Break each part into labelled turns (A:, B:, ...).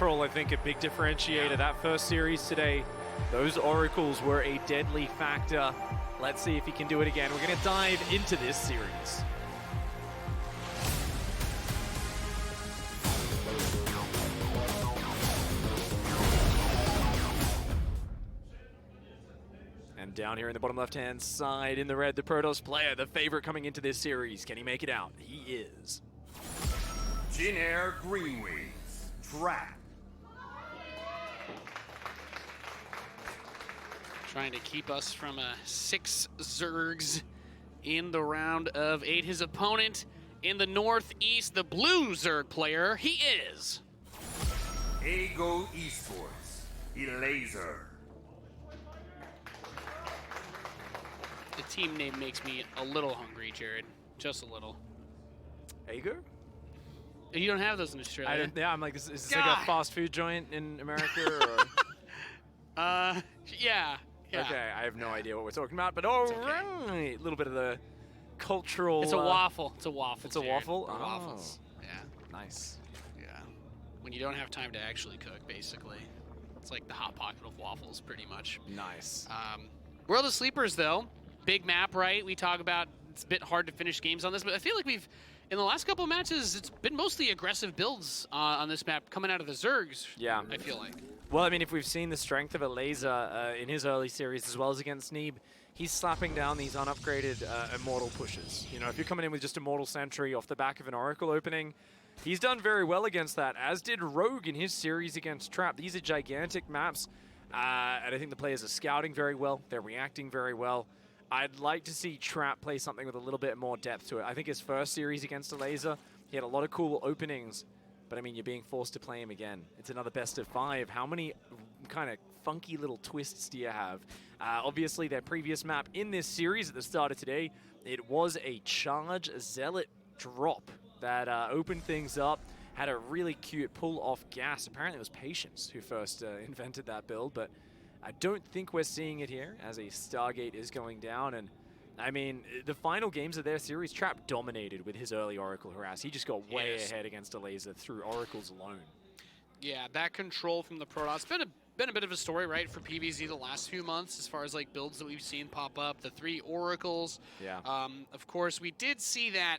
A: I think a big differentiator. That first series today, those oracles were a deadly factor. Let's see if he can do it again. We're going to dive into this series. And down here in the bottom left-hand side in the red, the Protoss player, the favorite coming into this series. Can he make it out? He is.
B: Jin Air Greenwings, Trap.
C: Trying to keep us from 6 Zergs in the round of 8. His opponent in the northeast, the blue Zerg player, he is.
B: Ego Esports, Elazer.
C: The team name makes me a little hungry, Jared. Just a little.
A: Ager?
C: You don't have those in Australia.
A: Yeah, I'm like, is this like a fast food joint in America? Or?
C: Yeah.
A: Okay, I have no idea what we're talking about, but all right. A little bit of the cultural...
C: It's a waffle. It's a waffle,
A: It's a waffle?
C: Oh. Waffles. Yeah.
A: Nice.
C: Yeah. When you don't have time to actually cook, basically. It's like the Hot Pocket of waffles, pretty much.
A: Nice.
C: World of Sleepers, though. Big map, right? We talk about it's a bit hard to finish games on this, but I feel like in the last couple of matches, it's been mostly aggressive builds on this map coming out of the Zergs.
A: Yeah.
C: I feel like.
A: Well, I mean, if we've seen the strength of Elazer in his early series as well as against Neeb, he's slapping down these unupgraded Immortal pushes. You know, if you're coming in with just Immortal Sentry off the back of an Oracle opening, he's done very well against that, as did Rogue in his series against Trap. These are gigantic maps, and I think the players are scouting very well. They're reacting very well. I'd like to see Trap play something with a little bit more depth to it. I think his first series against Elazer, he had a lot of cool openings. But, I mean, you're being forced to play him again. It's another best of 5. How many kind of funky little twists do you have? Obviously, their previous map in this series at the start of today, it was a Charge Zealot drop that opened things up, had a really cute pull-off gas. Apparently, it was Patience who first invented that build, but I don't think we're seeing it here as a Stargate is going down. And I mean, the final games of their series, Trap dominated with his early Oracle harass. He just got way ahead against Elazer through Oracles alone. Yeah,
C: that control from the Protoss been a bit of a story, right, for PvZ the last few months as far as like builds that we've seen pop up. The 3 Oracles.
A: Yeah.
C: Of course, we did see that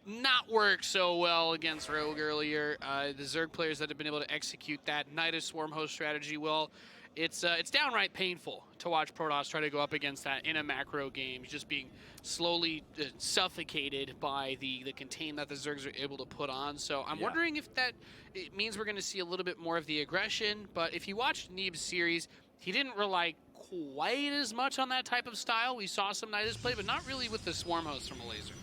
C: not work so well against Rogue earlier. The Zerg players that have been able to execute that Nidus Swarm host strategy well. It's downright painful to watch Protoss try to go up against that in a macro game, just being slowly suffocated by the contain that the Zergs are able to put on. So I'm wondering if it means we're going to see a little bit more of the aggression. But if you watched Neeb's series, he didn't rely quite as much on that type of style. We saw some Nidus play, but not really with the Swarm host from Elazer.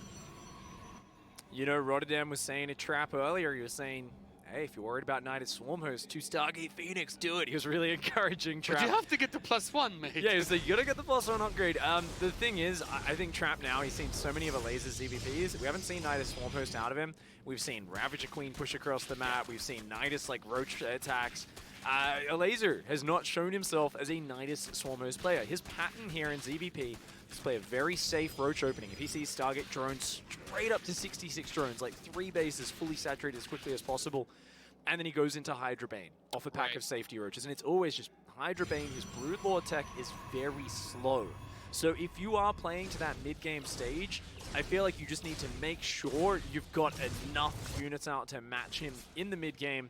A: You know, Rotterdam was saying a Trap earlier. He was saying, hey, if you're worried about Nidus Swarm host, 2 Stargate Phoenix, do it. He was really encouraging Trap.
C: But you have to get the +1, mate.
A: Yeah, so you got to get the +1 upgrade. The thing is, I think Trap now, he's seen so many of Elazer's EVPs. We haven't seen Nidus Swarm host out of him. We've seen Ravager Queen push across the map. We've seen Nidus like roach attacks. Elazer has not shown himself as a Nidus Swarm host player. His pattern here in ZVP is to play a very safe roach opening. If he sees Stargate drones straight up to 66 drones, like 3 bases fully saturated as quickly as possible, and then he goes into Hydra Bane off a pack of safety roaches. And it's always just Hydra Bane. His Broodlord tech is very slow. So if you are playing to that mid-game stage, I feel like you just need to make sure you've got enough units out to match him in the mid-game.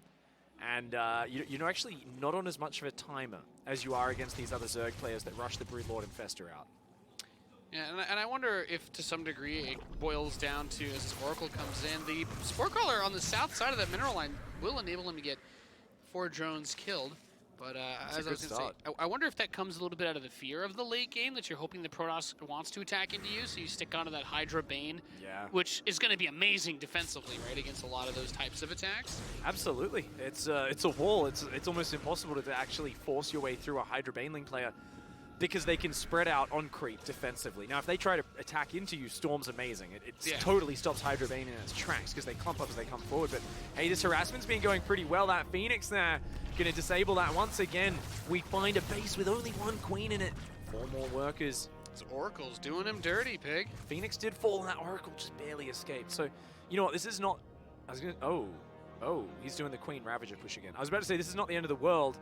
A: And you're actually not on as much of a timer as you are against these other Zerg players that rush the Broodlord and Fester out.
C: Yeah, and I wonder if, to some degree, it boils down to, as this Oracle comes in, the Spore Crawler on the south side of that mineral line will enable him to get 4 drones killed. But as I was going to say, I wonder if that comes a little bit out of the fear of the late game, that you're hoping the Protoss wants to attack into you, so you stick onto that Hydra Bane, which is going to be amazing defensively, right, against a lot of those types of attacks.
A: Absolutely. It's a wall. It's almost impossible to actually force your way through a Hydra Baneling player, because they can spread out on creep defensively. Now, if they try to attack into you, Storm's amazing. It totally stops Hydra Bane in its tracks because they clump up as they come forward. But, hey, this harassment's been going pretty well. That Phoenix there, going to disable that once again. We find a base with only 1 queen in it. 4 more workers.
C: This Oracle's doing him dirty, Pig.
A: Phoenix did fall, and that Oracle just barely escaped. So, you know what, this is not... I was going to... Oh. Oh, he's doing the Queen Ravager push again. I was about to say this is not the end of the world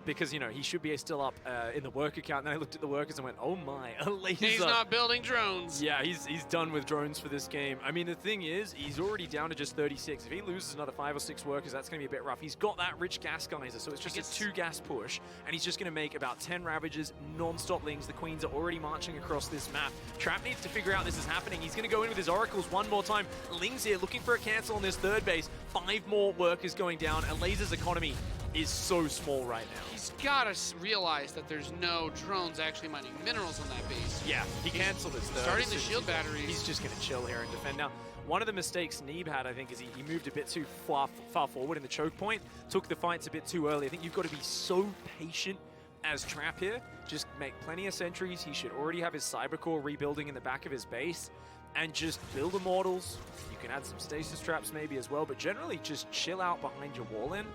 A: because, you know, he should be still up in the work account. And then I looked at the workers and went, oh my, Elazer.
C: He's not building drones.
A: Yeah, he's done with drones for this game. I mean, the thing is, he's already down to just 36. If he loses another 5 or 6 workers, that's going to be a bit rough. He's got that rich gas geyser, so it's just a 2 gas push. And he's just going to make about 10 Ravagers, non-stop Lings. The Queens are already marching across this map. Trap needs to figure out this is happening. He's going to go in with his Oracles one more time. Lings here looking for a cancel on this 3rd base. 5 more workers going down. Elazer's economy is so small right now.
C: He's got to realize that there's no drones actually mining minerals on that base.
A: Yeah, he canceled his 3rd.
C: Starting the shield batteries.
A: He's just going to chill here and defend. Now, one of the mistakes Neeb had, I think, is he moved a bit too far forward in the choke point, took the fights a bit too early. I think you've got to be so patient as Trap here. Just make plenty of sentries. He should already have his Cybercore rebuilding in the back of his base. And just build Immortals. You can add some stasis traps maybe as well, but generally just chill out behind your wall in.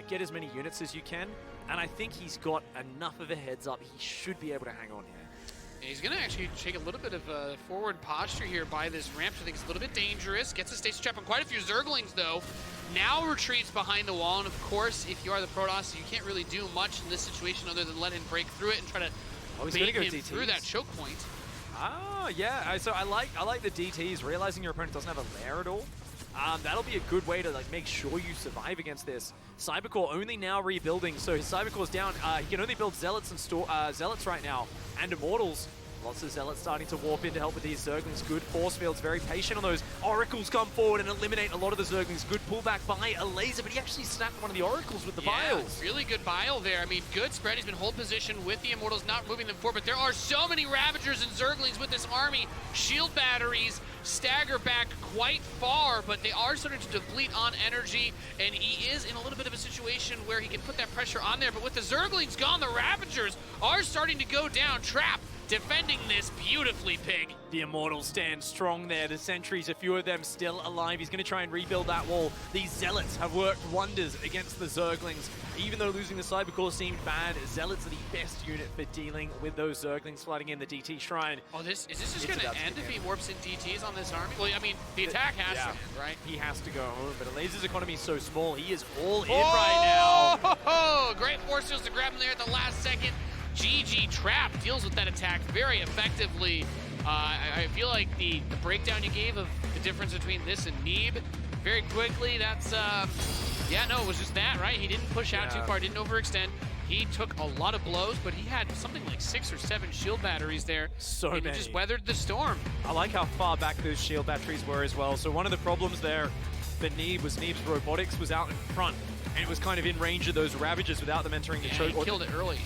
A: Get as many units as you can. And I think he's got enough of a heads up. He should be able to hang on here.
C: He's going to actually take a little bit of a forward posture here by this ramp. I think it's a little bit dangerous. Gets a stasis trap on quite a few Zerglings, though. Now retreats behind the wall. And, of course, if you are the Protoss, you can't really do much in this situation other than let him break through it and try to bait him through that choke point.
A: Oh, yeah. So I like the DTs. Realizing your opponent doesn't have a lair at all. That'll be a good way to make sure you survive against this. Cybercore only now rebuilding, so his Cybercore's down. He can only build Zealots and Zealots right now, and Immortals. Lots of Zealots starting to warp in to help with these Zerglings. Good force fields, very patient on those. Oracles come forward and eliminate a lot of the Zerglings. Good pullback by Elazer, but he actually snapped one of the Oracles with the Biles.
C: Really good bile there. I mean, good spread. He's been hold position with the Immortals, not moving them forward, but there are so many Ravagers and Zerglings with this army. Shield batteries stagger back quite far, but they are starting to deplete on energy, and he is in a little bit of a situation where he can put that pressure on there, but with the Zerglings gone, the Ravagers are starting to go down. Trap defending this beautifully, Pig.
A: The Immortals stand strong there. The sentries, a few of them still alive. He's going to try and rebuild that wall. These Zealots have worked wonders against the Zerglings. Even though losing the Cybercore seemed bad, Zealots are the best unit for dealing with those Zerglings flooding in the DT Shrine.
C: Oh, is this just going to end if he warps in DTs on this army? Well, I mean, the attack has to end, right?
A: He has to go home, but Elazer's economy is so small. He is all in right now.
C: Oh, great force fields to grab him there at the last second. GG Trap deals with that attack very effectively. I feel like the breakdown you gave of the difference between this and Neeb very quickly, that's, yeah, no, it was just that, right? He didn't push out too far, didn't overextend. He took a lot of blows, but he had something like 6 or 7 shield batteries there.
A: So many.
C: He just weathered the storm.
A: I like how far back those shield batteries were as well. So one of the problems there for Neeb was Neeb's robotics was out in front, and it was kind of in range of those Ravagers without them entering the choke.
C: He killed it early.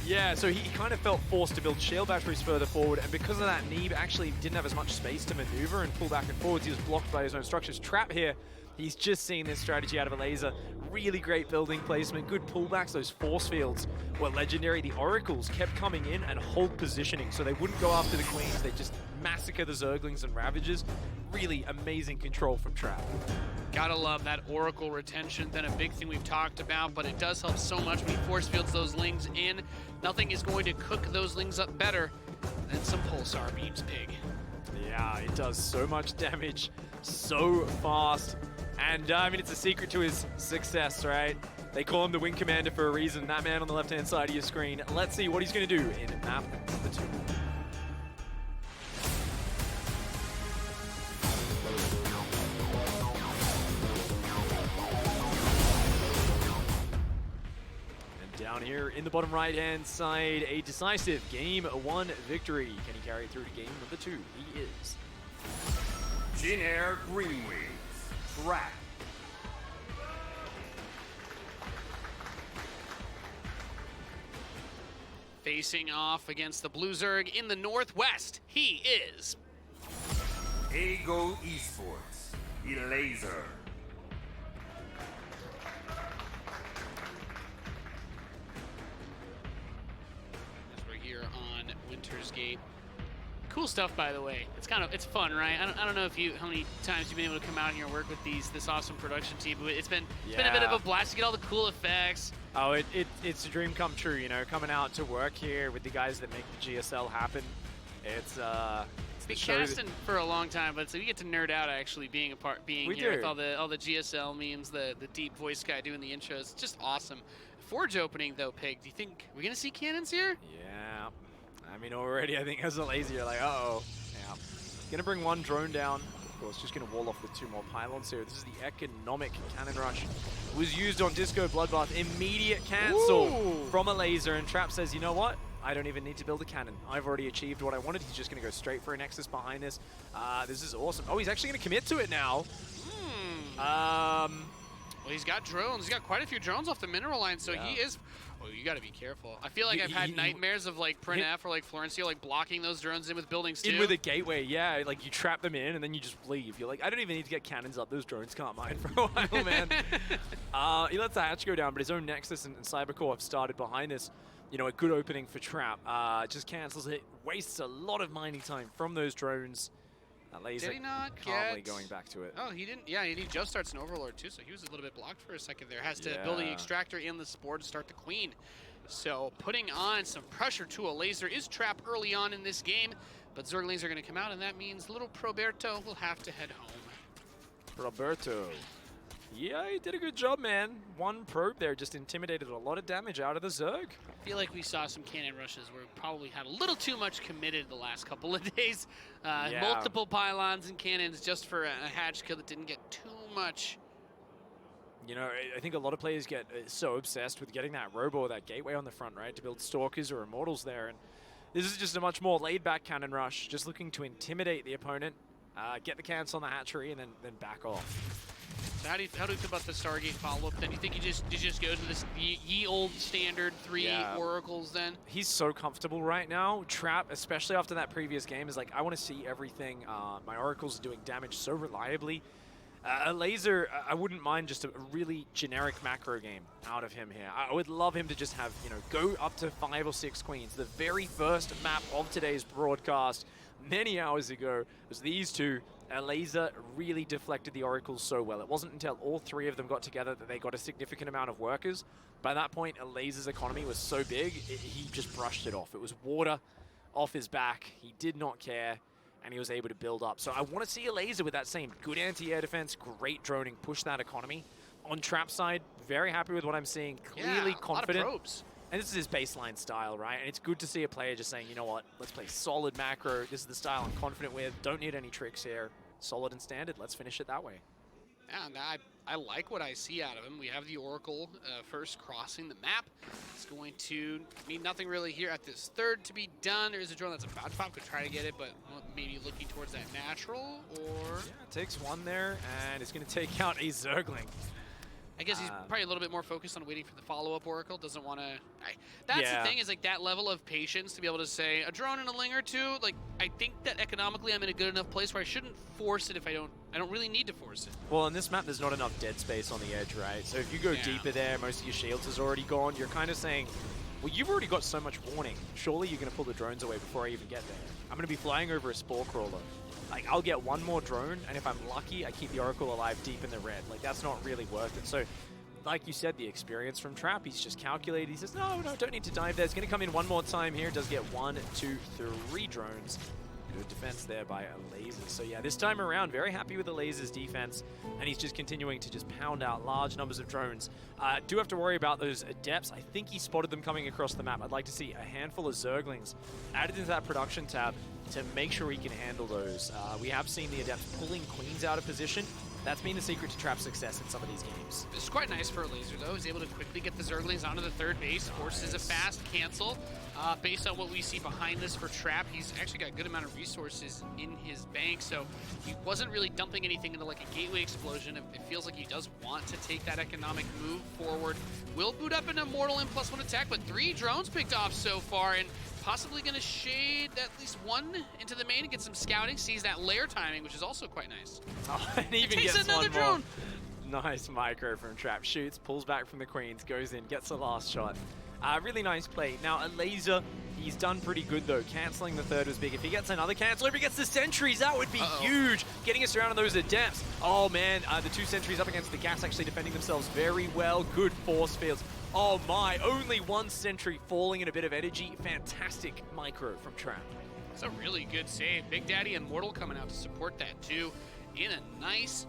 A: Yeah, so he kind of felt forced to build shield batteries further forward, and because of that, Neeb actually didn't have as much space to maneuver and pull back and forwards. He was blocked by his own structures. Trap here, he's just seen this strategy out of Elazer. Really great building placement, good pullbacks. Those force fields were legendary. The Oracles kept coming in and hold positioning, so they wouldn't go after the Queens. They just massacre the Zerglings and Ravagers. Really amazing control from Trap.
C: Gotta love that Oracle retention. Then a big thing we've talked about, but it does help so much when he force fields those Lings in. Nothing is going to cook those Lings up better than some Pulsar beams, Pig.
A: Yeah, it does so much damage so fast. And I mean, it's a secret to his success, right? They call him the Wing Commander for a reason. That man on the left-hand side of your screen. Let's see what he's going to do in map number 2. Down here in the bottom right-hand side, a decisive Game 1 victory. Can he carry it through to Game number 2? He is.
B: Jin Air Green Wings. Trap.
C: Facing off against the Blue Zerg in the northwest, he is
B: Ego Esports. Elazer.
C: here on Winter's Gate. Cool stuff, by the way. It's fun, right? I don't know how many times you've been able to come out here and work with this awesome production team, but it's been a bit of a blast to get all the cool effects.
A: Oh, it's a dream come true, you know, coming out to work here with the guys that make the GSL happen. It's
C: Been
A: show
C: casting for a long time, but so we get to nerd out actually being
A: We
C: here
A: do.
C: with all the GSL memes, the deep voice guy doing the intros. It's just awesome. Forge opening though, Pig. Do you think we're gonna see cannons here?
A: Yeah. I mean, already I think as a lazy, you're like, uh-oh. Yeah. Gonna bring one drone down. Of course, just gonna wall off with 2 more pylons here. This is the economic cannon rush. Was used on Disco Bloodbath. Immediate cancel from Elazer, and Trap says, you know what? I don't even need to build a cannon. I've already achieved what I wanted. He's just gonna go straight for a Nexus behind this. This is awesome. Oh, he's actually gonna commit to it now.
C: Well, he's got drones. He's got quite a few drones off the mineral line, so
A: Yeah.
C: he is. Oh, you got to be careful. I feel like I've had
A: he-
C: nightmares of like Prenef or like Florencio like blocking those drones in with buildings too.
A: In with a gateway, yeah. Like, you trap them in, and then you just leave. You're like, I don't even need to get cannons up. Those drones can't mine for a while, man. He lets the hatch go down, but his own Nexus and Cybercore have started behind this. You know, a good opening for Trap. Just cancels it. Wastes a lot of mining time from those drones. Elazer
C: Did he not
A: calmly
C: get...
A: going back to it.
C: Oh, he didn't. Yeah, and he just starts an Overlord too, so he was a little bit blocked for a second there. Has to build the
A: Yeah.
C: Extractor in the Spore to start the Queen. So putting on some pressure to Elazer is Trap early on in this game, but Zerglings are going to come out, and that means little Proberto will have to head home.
A: Roberto. Yeah, he did a good job, man. One probe there just intimidated a lot of damage out of the Zerg.
C: I feel like we saw some cannon rushes where we probably had a little too much committed the last couple of days.
A: Yeah.
C: Multiple pylons and cannons just for a hatch kill that didn't get too much.
A: You know, I think a lot of players get so obsessed with getting that robo or that gateway on the front, right, to build Stalkers or Immortals there. And this is just a much more laid-back cannon rush, just looking to intimidate the opponent, get the cancel on the hatchery, and then back off.
C: So how do you feel about the Stargate follow-up then? Do you think he just goes with this ye old standard 3 oracles then?
A: He's so comfortable right now. Trap, especially after that previous game, is like, I want to see everything. My oracles are doing damage so reliably. Elazer, I wouldn't mind just a really generic macro game out of him here. I would love him to just have, you know, go up to 5 or 6 queens. The very first map of today's broadcast many hours ago was these two. Elazer really deflected the oracles so well. It wasn't until all 3 of them got together that they got a significant amount of workers. By that point, Elazer's economy was so big, he just brushed it off. It was water off his back. He did not care, and he was able to build up. So I want to see Elazer with that same good anti-air defense, great droning, push that economy. On Trap side, very happy with what I'm seeing. Clearly confident.
C: A lot of probes.
A: And this is his baseline style, right? And it's good to see a player just saying, you know what, let's play solid macro. This is the style I'm confident with. Don't need any tricks here. Solid and standard. Let's finish it that way.
C: Yeah, and I like what I see out of him. We have the Oracle first crossing the map. It's going to mean nothing really here at this third to be done. There is a drone that's about to pop. Could try to get it, but maybe looking towards that natural or...
A: Yeah, it takes one there, and it's going to take out a Zergling.
C: I guess he's probably a little bit more focused on waiting for the follow-up Oracle. Doesn't want to... That's the thing, is like that level of patience to be able to say, a drone and a ling or two, like I think that economically I'm in a good enough place where I shouldn't force it if I don't really need to force it.
A: Well, in this map, there's not enough dead space on the edge, right? So if you go deeper there, most of your shields is already gone. You're kind of saying, well, you've already got so much warning. Surely you're going to pull the drones away before I even get there. I'm going to be flying over a Spore Crawler. Like, I'll get one more drone, and if I'm lucky, I keep the Oracle alive deep in the red. Like, that's not really worth it. So, like you said, the experience from Trap, he's just calculated. He says, no, don't need to dive there. It's going to come in one more time here. Does get 1, 2, 3 drones. Good defense there by Elazer. So yeah, this time around, very happy with Elazer's defense, and he's just continuing to just pound out large numbers of drones. Do have to worry about those Adepts. I think he spotted them coming across the map. I'd like to see a handful of Zerglings added into that production tab to make sure he can handle those. We have seen the Adepts pulling Queens out of position. That's been the secret to Trap's success in some of these games.
C: It's quite nice for Elazer, though. He's able to quickly get the Zerglings onto the third base, forces a fast cancel. Based on what we see behind this for Trap, he's actually got a good amount of resources in his bank, so he wasn't really dumping anything into like a gateway explosion. It feels like he does want to take that economic move forward. Will boot up an Immortal and +1 attack, but 3 drones picked off so far, and possibly going to shade at least 1 into the main and get some scouting. Sees that lair timing, which is also quite nice.
A: Oh, and even
C: takes
A: gets
C: another
A: one
C: drone.
A: More. Nice micro from Trap. Shoots, pulls back from the Queens, goes in, gets the last shot. Really nice play. Now, Elazer, he's done pretty good, though. Canceling the third was big. If he gets another cancel, if he gets the sentries, that would be huge. Getting us around on those Adepts. Oh, man, the 2 sentries up against the Gas actually defending themselves very well. Good force fields. Oh, my. Only 1 sentry falling in a bit of energy. Fantastic micro from Trap.
C: It's a really good save. Big Daddy Immortal coming out to support that too in a nice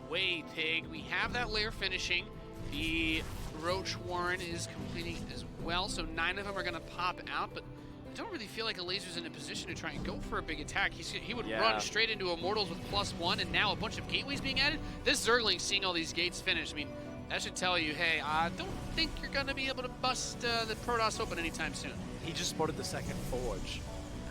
C: way, Pig. We have that lair finishing. The Roach Warren is completing as well, so 9 of them are going to pop out, but I don't really feel like Elazer's in a position to try and go for a big attack. He would run straight into Immortals with +1, and now a bunch of gateways being added. This Zergling seeing all these gates finish, I mean, that should tell you, hey, I don't think you're going to be able to bust the Protoss open anytime soon.
A: He just spotted the second forge,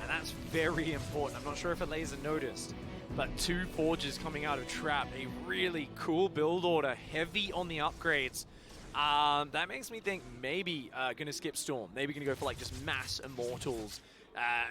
A: and that's very important. I'm not sure if Elazer noticed, but 2 forges coming out of Trap. A really cool build order, heavy on the upgrades. That makes me think maybe gonna skip Storm. Maybe gonna go for like just mass Immortals,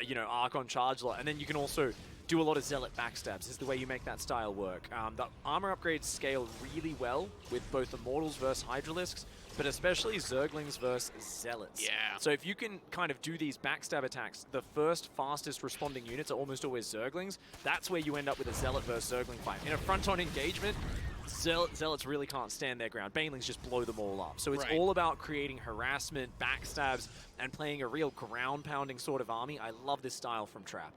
A: you know, Archon charge lot, and then you can also do a lot of Zealot backstabs is the way you make that style work. The armor upgrades scale really well with both Immortals versus Hydralisks, but especially Zerglings versus Zealots.
C: Yeah.
A: So if you can kind of do these backstab attacks, the first fastest responding units are almost always Zerglings. That's where you end up with a Zealot versus Zergling fight. In a front-on engagement, Zealots really can't stand their ground. Banelings just blow them all up. So it's all about creating harassment, backstabs, and playing a real ground-pounding sort of army. I love this style from Trap.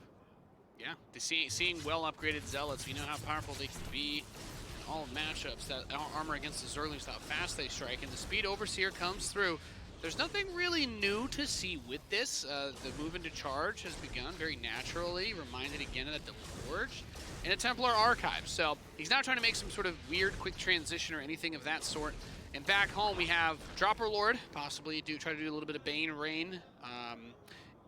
C: Yeah, seeing well-upgraded Zealots, we know how powerful they can be in all matchups. That armor against the Zerglings, how fast they strike, and the speed Overseer comes through. There's nothing really new to see with this. The move into charge has begun very naturally, reminded again of the Forge and a Templar Archive. So he's not trying to make some sort of weird quick transition or anything of that sort. And back home we have Dropper Lord, possibly try to do a little bit of Bane Rain,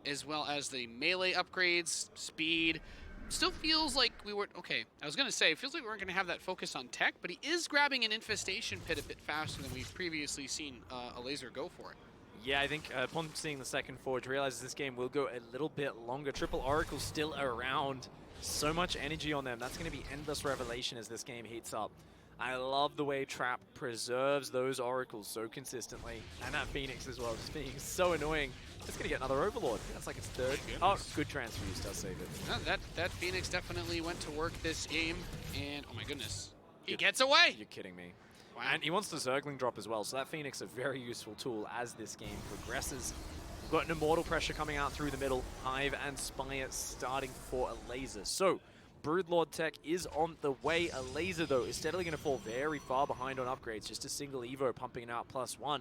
C: as well as the melee upgrades, speed. Still feels like we were, okay, I was gonna say, it feels like we weren't gonna have that focus on tech, but he is grabbing an Infestation Pit a bit faster than we've previously seen Elazer go for it.
A: Yeah, I think upon seeing the second forge, realizes this game will go a little bit longer. Triple Oracle still around. So much energy on them. That's going to be endless revelation as this game heats up. I love the way Trap preserves those Oracles so consistently. And that Phoenix as well, just being so annoying. It's going to get another Overlord. That's like its third. Oh, good transfer use does save it.
C: No, that Phoenix definitely went to work this game. And, oh my goodness, he gets away!
A: You're kidding me.
C: Wow.
A: And he wants the Zergling drop as well, so that Phoenix is a very useful tool as this game progresses. We've got an Immortal pressure coming out through the middle. Hive and Spire starting for Elazer. So, Broodlord tech is on the way. Elazer, though, is steadily going to fall very far behind on upgrades. Just a single Evo pumping out +1.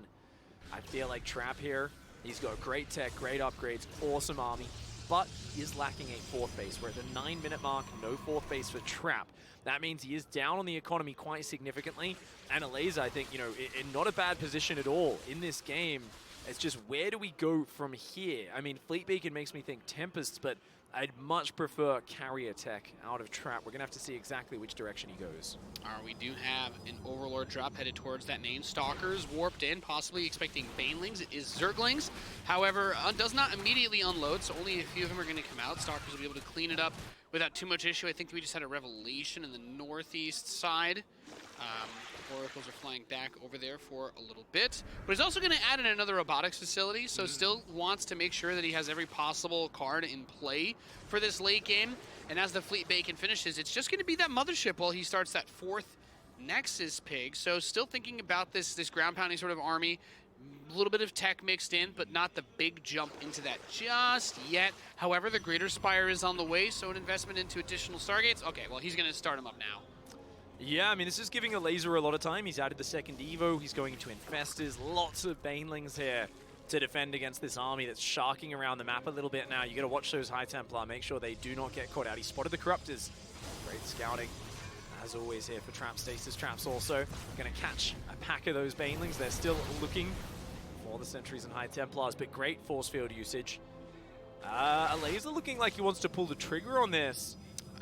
A: I feel like Trap here, he's got great tech, great upgrades, awesome army, but he is lacking a 4th base. We're at the 9-minute mark, no 4th base for Trap. That means he is down on the economy quite significantly. And Elazer, I think, you know, in not a bad position at all in this game. It's just, where do we go from here? I mean, Fleet Beacon makes me think Tempests, but I'd much prefer Carrier Tech out of Trap. We're going to have to see exactly which direction he goes.
C: We do have an Overlord drop headed towards that name. Stalkers warped in, possibly expecting Banelings. It is Zerglings. However, does not immediately unload, so only a few of them are going to come out. Stalkers will be able to clean it up without too much issue. I think we just had a revelation in the northeast side. Oracles are flying back over there for a little bit. But he's also going to add in another robotics facility, so still wants to make sure that he has every possible card in play for this late game. And as the Fleet Bacon finishes, it's just going to be that mothership while he starts that 4th Nexus Pig. So still thinking about this ground pounding sort of army. A little bit of tech mixed in, but not the big jump into that just yet. However, the Greater Spire is on the way, so an investment into additional Stargates. Okay, well, he's going to start him up now.
A: Yeah, I mean, this is giving Elazer a lot of time. He's added the second Evo. He's going into Infestors. Lots of Banelings here to defend against this army that's sharking around the map a little bit now. You got to watch those High Templar. Make sure they do not get caught out. He spotted the Corruptors. Great scouting, as always, here for Trap. Stasis Trap's also going to catch a pack of those Banelings. They're still looking for the Sentries and High Templars, but great force field usage. Elazer looking like he wants to pull the trigger on this.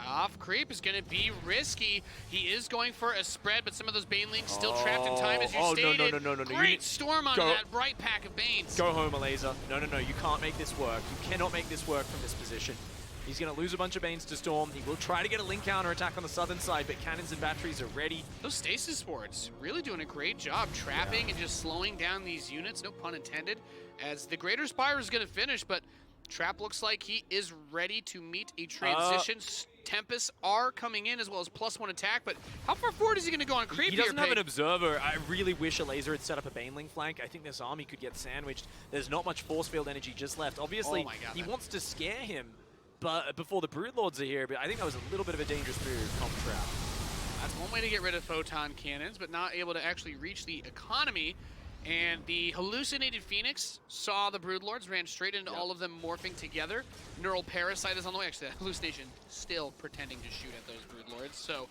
C: Off creep is going to be risky. He is going for a spread, but some of those Banelings still trapped in time, as you stated.
A: No.
C: Great storm onto that bright pack of Banes.
A: Go home, Elazer. No. You can't make this work. You cannot make this work from this position. He's going to lose a bunch of Banes to Storm. He will try to get a link counter attack on the southern side, but cannons and batteries are ready.
C: Those stasis boards really doing a great job trapping and just slowing down these units, no pun intended, as the Greater Spire is going to finish, but Trap looks like he is ready to meet a transition. Tempests are coming in as well as +1 attack, but how far forward is he going to go on creep?
A: He doesn't have an observer. I really wish Elazer had set up a Baneling flank. I think this army could get sandwiched. There's not much force field energy just left. Obviously, he wants to scare him. but before the Broodlords are here. But I think that was a little bit of a dangerous move from Trap.
C: That's one way to get rid of photon cannons, but not able to actually reach the economy. And the hallucinated Phoenix saw the Broodlords, ran straight into all of them morphing together. Neural Parasite is on the way. Actually, that hallucination still pretending to shoot at those Broodlords. So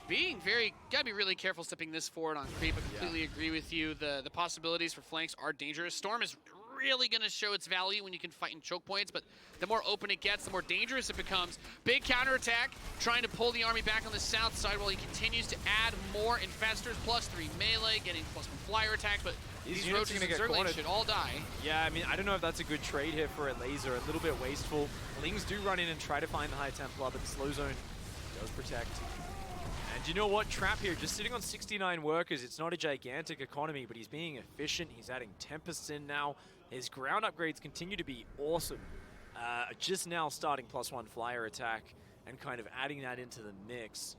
C: gotta be really careful stepping this forward on creep. I completely agree with you. The possibilities for flanks are dangerous. Storm is really going to show its value when you can fight in choke points, but the more open it gets, the more dangerous it becomes. Big counterattack, trying to pull the army back on the south side while he continues to add more infestors, +3 melee, getting +1 flyer attacks, but these roaches and Zerglings should all die.
A: Yeah, I mean, I don't know if that's a good trade here for Elazer. A little bit wasteful. Lings do run in and try to find the High Templar, but the slow zone does protect. And you know what? Trap here, just sitting on 69 workers. It's not a gigantic economy, but he's being efficient. He's adding Tempests in now. His ground upgrades continue to be awesome. Just now starting +1 flyer attack and kind of adding that into the mix.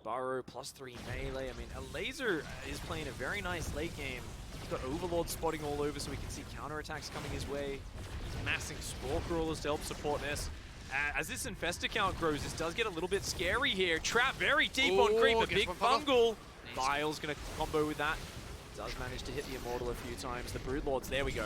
A: Burrow +3 melee. I mean, Elazer is playing a very nice late game. He's got Overlord spotting all over so we can see counterattacks coming his way. He's massing Spore Crawlers to help support this. As this Infestor count grows, this does get a little bit scary here. Trap very deep on creep, a big fungal. Bile's going to combo with that. Does manage to hit the Immortal a few times. The Broodlords, there we go.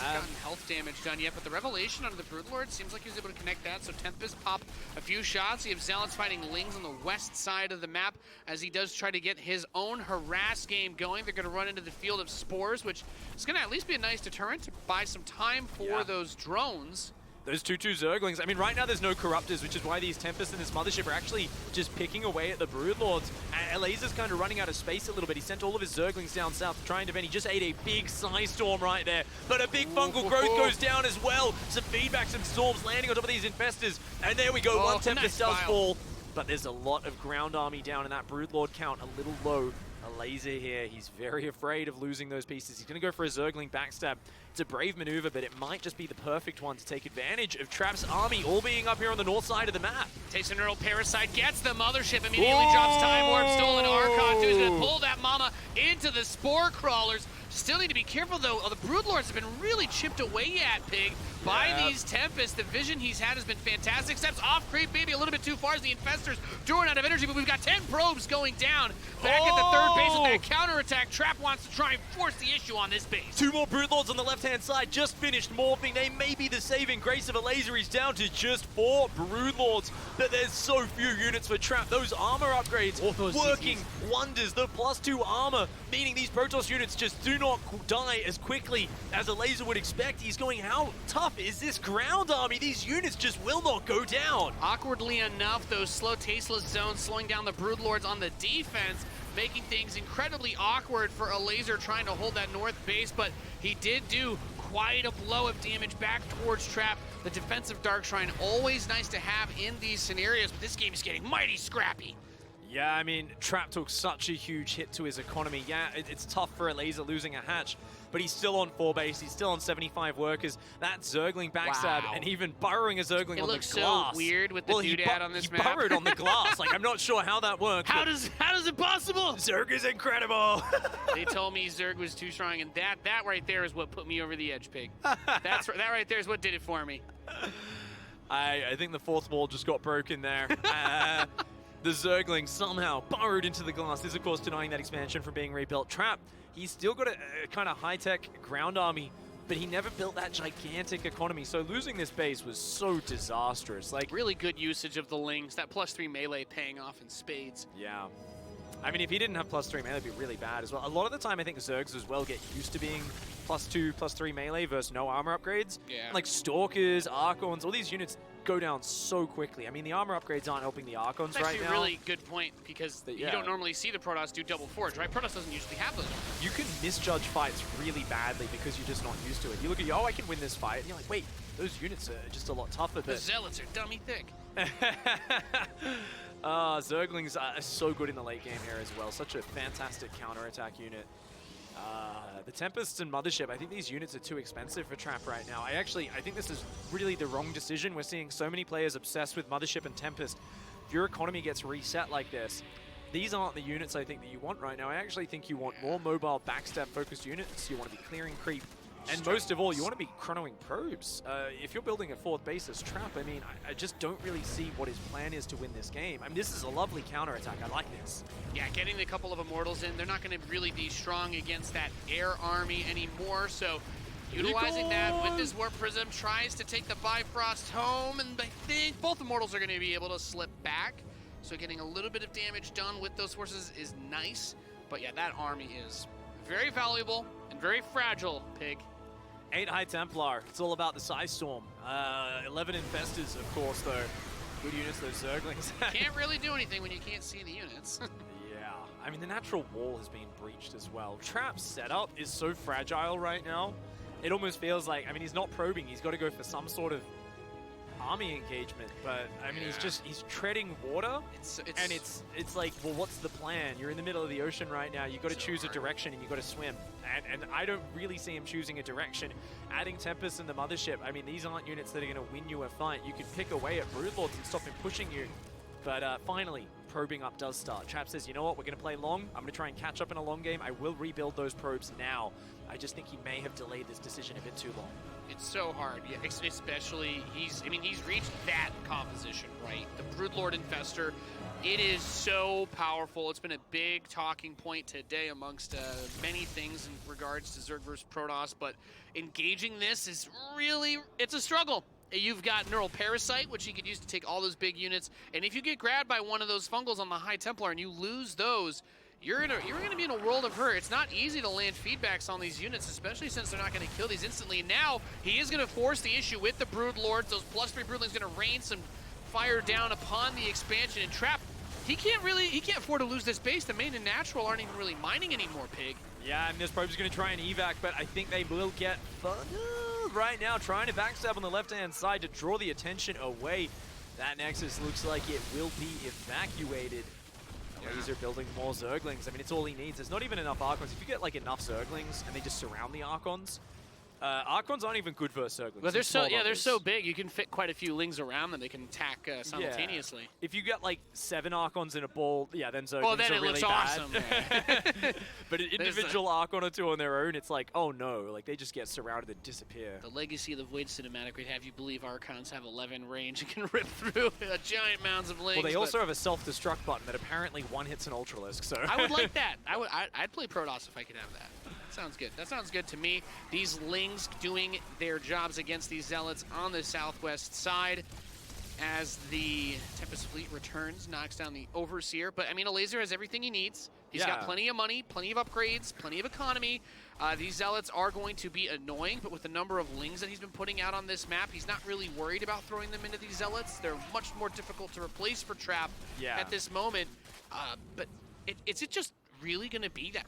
C: Gotten health damage done yet, but the Revelation onto the Broodlord seems like he was able to connect that, so Tempest pop a few shots. You have Zealots fighting Lings on the west side of the map as he does try to get his own harass game going. They're going to run into the Field of Spores, which is going to at least be a nice deterrent to buy some time for those drones.
A: Those 2/2 Zerglings. I mean, right now there's no Corruptors, which is why these Tempests in this Mothership are actually just picking away at the Broodlords. And Elazer's kind of running out of space a little bit. He sent all of his Zerglings down south to try and defend. He just ate a big Psystorm right there. But a big fungal growth goes down as well. Some feedback, some storms landing on top of these Infestors. And there we go, one Tempest does fall. But there's a lot of ground army down, and that Broodlord count a little low. Elazer here, he's very afraid of losing those pieces. He's going to go for a Zergling backstab. It's a brave maneuver, but it might just be the perfect one to take advantage of Trap's army all being up here on the north side of the map.
C: Takes a Neural Parasite, gets the Mothership, immediately drops Time Warp, stolen Archon too. He's going to pull that mama into the Spore Crawlers. Still need to be careful though. The Broodlords have been really chipped away at, Pig, by these Tempests. The vision he's had has been fantastic. Steps off creep, maybe a little bit too far as the Infestors drawing out of energy, but we've got 10 probes going down. Back at the third base with that counterattack. Trap wants to try and force the issue on this base.
A: 2 more Broodlords on the left-hand side, just finished morphing. They may be the saving grace of Elazer. He's down to just 4 Broodlords, but there's so few units for Trap. Those armor upgrades working wonders. The +2 armor, meaning these Protoss units just do not die as quickly as Elazer would expect. He's going, how tough is this ground army? These units just will not go down.
C: Awkwardly enough, those slow, tasteless zones slowing down the Broodlords on the defense, making things incredibly awkward for Elazer trying to hold that north base, but he did do quite a blow of damage back towards Trap. The defensive Dark Shrine, always nice to have in these scenarios, but this game is getting mighty scrappy.
A: Yeah, I mean, Trap took such a huge hit to his economy. Yeah, it's tough for Elazer losing a hatch, but he's still on 4 base. He's still on 75 workers. That Zergling backstab and even burrowing a Zergling on the glass.
C: It looks so weird with the doodad on this map.
A: He burrowed on the glass. Like, I'm not sure how that works.
C: How does it possible?
A: Zerg is incredible.
C: They told me Zerg was too strong, and that right there is what put me over the edge, Pig. That right there is what did it for me.
A: I think the 4th wall just got broken there. The Zergling somehow burrowed into the glass. This, of course, denying that expansion from being rebuilt. Trap, he's still got a kind of high-tech ground army, but he never built that gigantic economy. So losing this base was so disastrous. Like,
C: really good usage of the Lings. That +3 melee paying off in spades.
A: Yeah. I mean, if he didn't have +3 melee, it'd be really bad as well. A lot of the time, I think Zergs as well get used to being +2, +3 melee versus no armor upgrades.
C: Yeah.
A: Like Stalkers, Archons, all these units go down so quickly. I mean, the armor upgrades aren't helping the Archons
C: That's
A: right now.
C: That's a really good point, because you don't normally see the Protoss do double forge, right? Protoss doesn't usually have those.
A: You can misjudge fights really badly because you're just not used to it. You look at, I can win this fight, and you're like, wait, those units are just a lot tougher.
C: The Zealots are dummy thick.
A: Zerglings are so good in the late game here as well. Such a fantastic counterattack unit. The Tempests and Mothership, I think these units are too expensive for Trap right now. I think this is really the wrong decision. We're seeing so many players obsessed with Mothership and Tempest. If your economy gets reset like this, these aren't the units I think that you want right now. I actually think you want more mobile backstab focused units. You want to be clearing creep And most of all, you want to be chronoing probes. If you're building a fourth base as Trap, I mean, I just don't really see what his plan is to win this game. I mean, this is a lovely counterattack. I like this.
C: Yeah, getting a couple of Immortals in, they're not going to really be strong against that air army anymore, so utilizing that with this Warp Prism tries to take the Bifrost home, and I think both Immortals are going to be able to slip back. So getting a little bit of damage done with those forces is nice, but yeah, that army is very valuable and very fragile, Pig.
A: 8 High Templar. It's all about the Psy Storm. 11 Infestors, of course, though. Good units, those Zerglings.
C: Can't really do anything when you can't see the units.
A: Yeah. I mean, the natural wall has been breached as well. Trap's setup is so fragile right now. It almost feels like, I mean, he's not probing. He's got to go for some sort of army engagement, but I mean, he's treading water, and it's like, well, what's the plan? You're in the middle of the ocean right now. You got to choose a direction, and you got to swim. And I don't really see him choosing a direction. Adding Tempest in the mothership, I mean, these aren't units that are going to win you a fight. You can pick away at Broodlords and stop him pushing you, but finally, probing up does start. Trap says, you know what, we're going to play long. I'm going to try and catch up in a long game. I will rebuild those probes now. I just think he may have delayed this decision a bit too long.
C: It's so hard, yeah, especially he's reached that composition, right? The Broodlord Infestor, it is so powerful. It's been a big talking point today amongst many things in regards to Zerg versus Protoss, but engaging this is really, it's a struggle. You've got Neural Parasite, which you could use to take all those big units, and if you get grabbed by one of those fungals on the High Templar and you lose those, you're going to be in a world of hurt. It's not easy to land feedbacks on these units, especially since they're not going to kill these instantly. And now he is going to force the issue with the Brood Lords. Those +3 Broodlings going to rain some fire down upon the expansion. And Trap, he can't afford to lose this base. The main and natural aren't even really mining anymore, Pig.
A: Yeah, and this probe's going to try and evac, but I think they will get funneled right now, trying to backstab on the left-hand side to draw the attention away. That Nexus looks like it will be evacuated. Elazer building more Zerglings. I mean, it's all he needs. There's not even enough Archons. If you get like enough Zerglings and they just surround the Archons, Archons aren't even good versus Zerglings.
C: But they're so big. You can fit quite a few Lings around them. They can attack simultaneously.
A: Yeah. If you get like 7 Archons in a ball, yeah, then Zerglings
C: well, then
A: are
C: it
A: really
C: looks
A: bad.
C: awesome.
A: But an individual Archon or two on their own, it's like, oh no, like they just get surrounded and disappear.
C: The Legacy of the Void cinematic would have you believe Archons have 11 range and can rip through giant mounds of Lings.
A: Well, they also have a self-destruct button that apparently one-hits an Ultralisk, so...
C: I would like that. I'd play Protoss if I could have that. Sounds good. That sounds good to me. These Lings doing their jobs against these Zealots on the southwest side as the Tempest Fleet returns, knocks down the Overseer. But, I mean, Elazer has everything he needs. He's got plenty of money, plenty of upgrades, plenty of economy. These Zealots are going to be annoying, but with the number of Lings that he's been putting out on this map, he's not really worried about throwing them into these Zealots. They're much more difficult to replace for Trap at this moment. But is it just really going to be that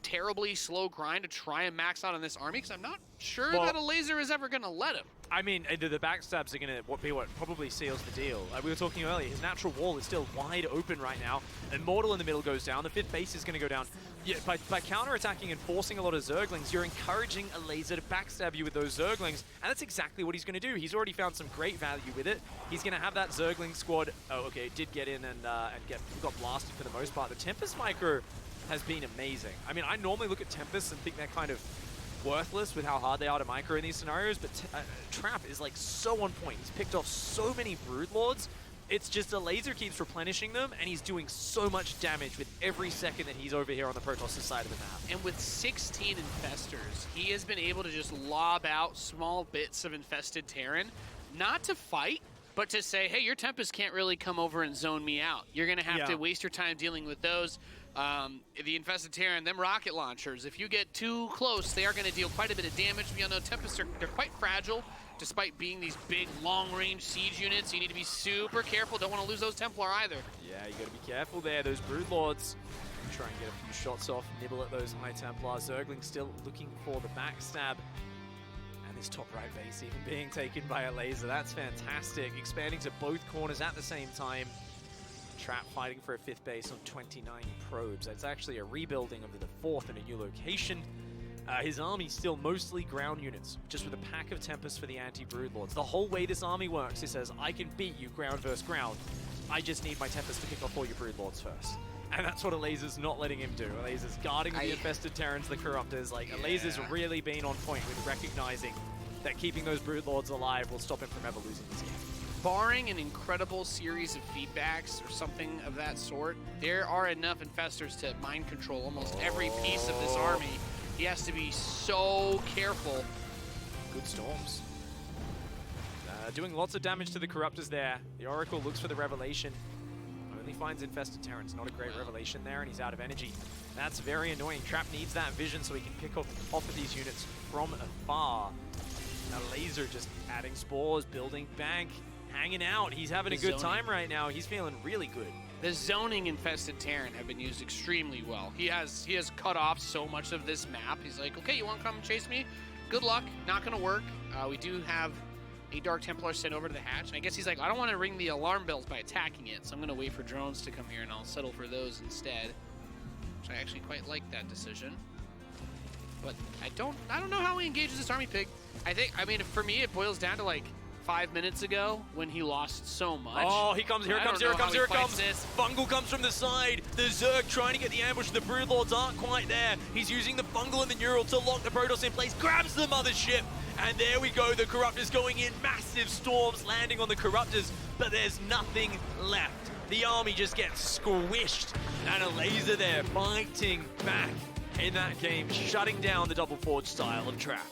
C: terribly slow grind to try and max out on this army? Because I'm not sure that Elazer is ever going to let him.
A: I mean, the backstabs are going to be what probably seals the deal. We were talking earlier, his natural wall is still wide open right now. Immortal in the middle goes down. The 5th base is going to go down. Yeah, by counterattacking and forcing a lot of Zerglings, you're encouraging Elazer to backstab you with those Zerglings, and that's exactly what he's going to do. He's already found some great value with it. He's going to have that Zergling squad. Oh, okay, it did get in and got blasted for the most part. The Tempest Micro has been amazing. I mean, I normally look at Tempest and think they're kind of worthless with how hard they are to micro in these scenarios, but Trap is like so on point. He's picked off so many Broodlords. It's just Elazer keeps replenishing them, and he's doing so much damage with every second that he's over here on the Protoss side of the map.
C: And with 16 Infestors, he has been able to just lob out small bits of infested Terran, not to fight, but to say, hey, your Tempest can't really come over and zone me out. You're going to have to waste your time dealing with those. The Infested Terran, them rocket launchers, if you get too close, they are going to deal quite a bit of damage. We all know Tempests they're quite fragile, despite being these big, long-range siege units. You need to be super careful. Don't want to lose those Templar either.
A: Yeah, you got to be careful there. Those Broodlords try and get a few shots off, nibble at those High Templar. Zergling still looking for the backstab. And this top right base even being taken by Elazer. That's fantastic. Expanding to both corners at the same time. Trap fighting for a 5th base on 29 probes. That's actually a rebuilding of the 4th in a new location. His army's still mostly ground units, just with a pack of Tempest for the anti-Broodlords. The whole way this army works, it says, I can beat you ground versus ground. I just need my Tempest to pick off all your Broodlords first. And that's what Elazer's not letting him do. Elazer's guarding the infested Terrans, the Corruptors. Like, Elazer's really been on point with recognizing that keeping those Brood Lords alive will stop him from ever losing this game.
C: Barring an incredible series of feedbacks or something of that sort, there are enough infestors to mind control almost every piece of this army. He has to be so careful.
A: Good storms. Doing lots of damage to the Corruptors there. The Oracle looks for the Revelation. Only finds infested Terrans. Not a great Revelation there, and he's out of energy. That's very annoying. Trap needs that vision so he can pick off of these units from afar. Elazer just adding spores, building bank, hanging out. He's having a good time right now. He's feeling really good.
C: The zoning infested Terran have been used extremely well. He has cut off so much of this map. He's like, okay, you want to come and chase me? Good luck. Not going to work. We do have a Dark Templar sent over to the hatch. And I guess he's like, I don't want to ring the alarm bells by attacking it, so I'm going to wait for drones to come here, and I'll settle for those instead. Which I actually quite like that decision. But I don't know how he engages this army pig. I mean, for me, it boils down to like 5 minutes ago when he lost so much.
A: Oh, here it comes. Fungal comes from the side. The Zerg trying to get the ambush. The Brood Lords aren't quite there. He's using the Fungal and the Neural to lock the Protoss in place. Grabs the Mothership. And there we go. The Corruptors going in. Massive storms landing on the Corruptors. But there's nothing left. The army just gets squished. And Elazer there fighting back in that game, shutting down the Double Forge style of Trap.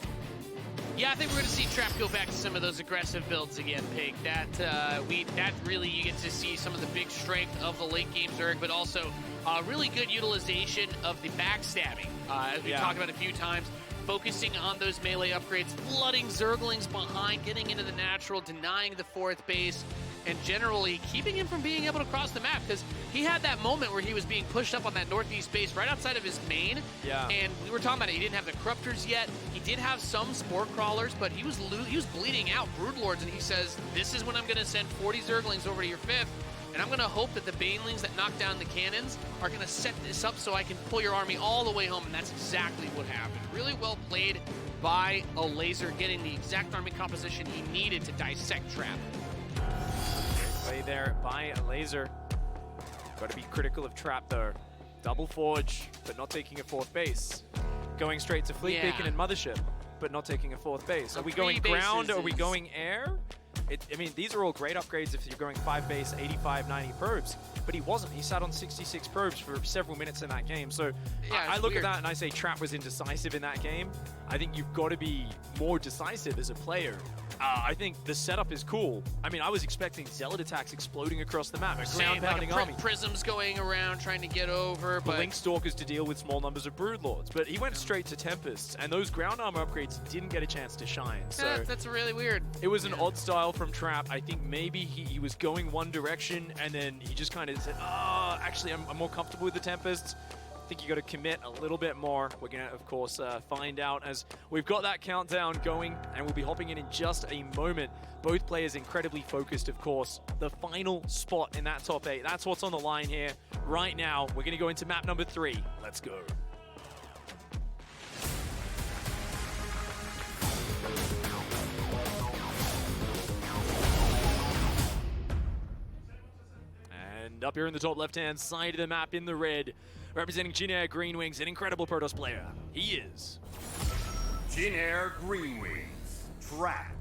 C: Yeah, I think we're going to see Trap go back to some of those aggressive builds again, Pig. That really, you get to see some of the big strength of the late game Zerg, but also really good utilization of the backstabbing, as we talked about a few times. Focusing on those melee upgrades, flooding Zerglings behind, getting into the natural, denying the fourth base, and generally keeping him from being able to cross the map, because he had that moment where he was being pushed up on that northeast base right outside of his main.
A: Yeah. And
C: we were talking about it. He didn't have the Corruptors yet. He did have some Spore Crawlers, but he was bleeding out Brood Lords, and he says, this is when I'm going to send 40 Zerglings over to your 5th, and I'm going to hope that the Banelings that knock down the cannons are going to set this up so I can pull your army all the way home, and that's exactly what happened. Really well played by Elazer, getting the exact army composition he needed to dissect Trap.
A: Play there by Elazer. Got to be critical of Trap though. Double Forge, but not taking a 4th base. Going straight to Fleet Beacon and Mothership, but not taking a 4th base. Are we going ground? Are we going air? I mean, these are all great upgrades if you're going 5 base, 85, 90 probes. But he wasn't. He sat on 66 probes for several minutes in that game. So I look at that and I say Trap was indecisive in that game. I think you've got to be more decisive as a player. I think the setup is cool. I mean, I was expecting Zealot attacks exploding across the map. A ground-pounding army.
C: Prisms going around trying to get over. But
A: Blink Stalkers to deal with small numbers of Brood Lords. But he went straight to Tempests, and those ground armor upgrades didn't get a chance to shine. So
C: that's really weird.
A: It was an odd style from Trap. I think maybe he was going one direction, and then he just kind of said, oh, actually, I'm more comfortable with the Tempests. I think you got to commit a little bit more. We're going to, of course, find out as we've got that countdown going, and we'll be hopping in just a moment. Both players incredibly focused, of course. The final spot in that top 8. That's what's on the line here right now. We're going to go into map number 3. Let's go. And up here in the top left-hand side of the map in the red, representing Jin Air Green Wings, an incredible Protoss player. He is
B: Jin Air Green Wings, Trap.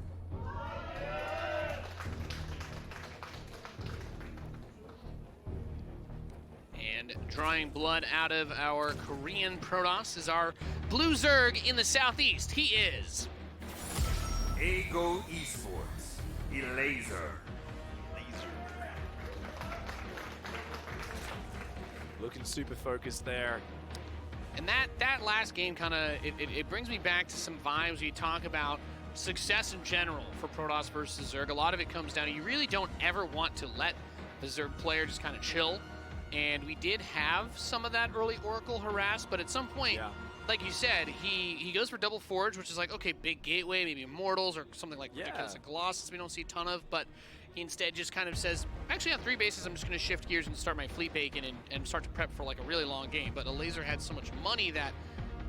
C: And drawing blood out of our Korean Protoss is our Blue Zerg in the southeast. He is
B: Ego Esports, Elazer.
A: looking super focused there.
C: And that last game kind of, it brings me back to some vibes we talk about success in general for Protoss versus Zerg. A lot of it comes down to you really don't ever want to let the Zerg player just kind of chill. And we did have some of that early Oracle harass, but at some point, like you said, he goes for Double Forge, which is like, okay, big gateway, maybe Immortals or something like ridiculous like Colossus we don't see a ton of, but he instead just kind of says, actually on 3 bases, I'm just going to shift gears and start my Fleet Bacon and start to prep for like a really long game. But Elazer had so much money that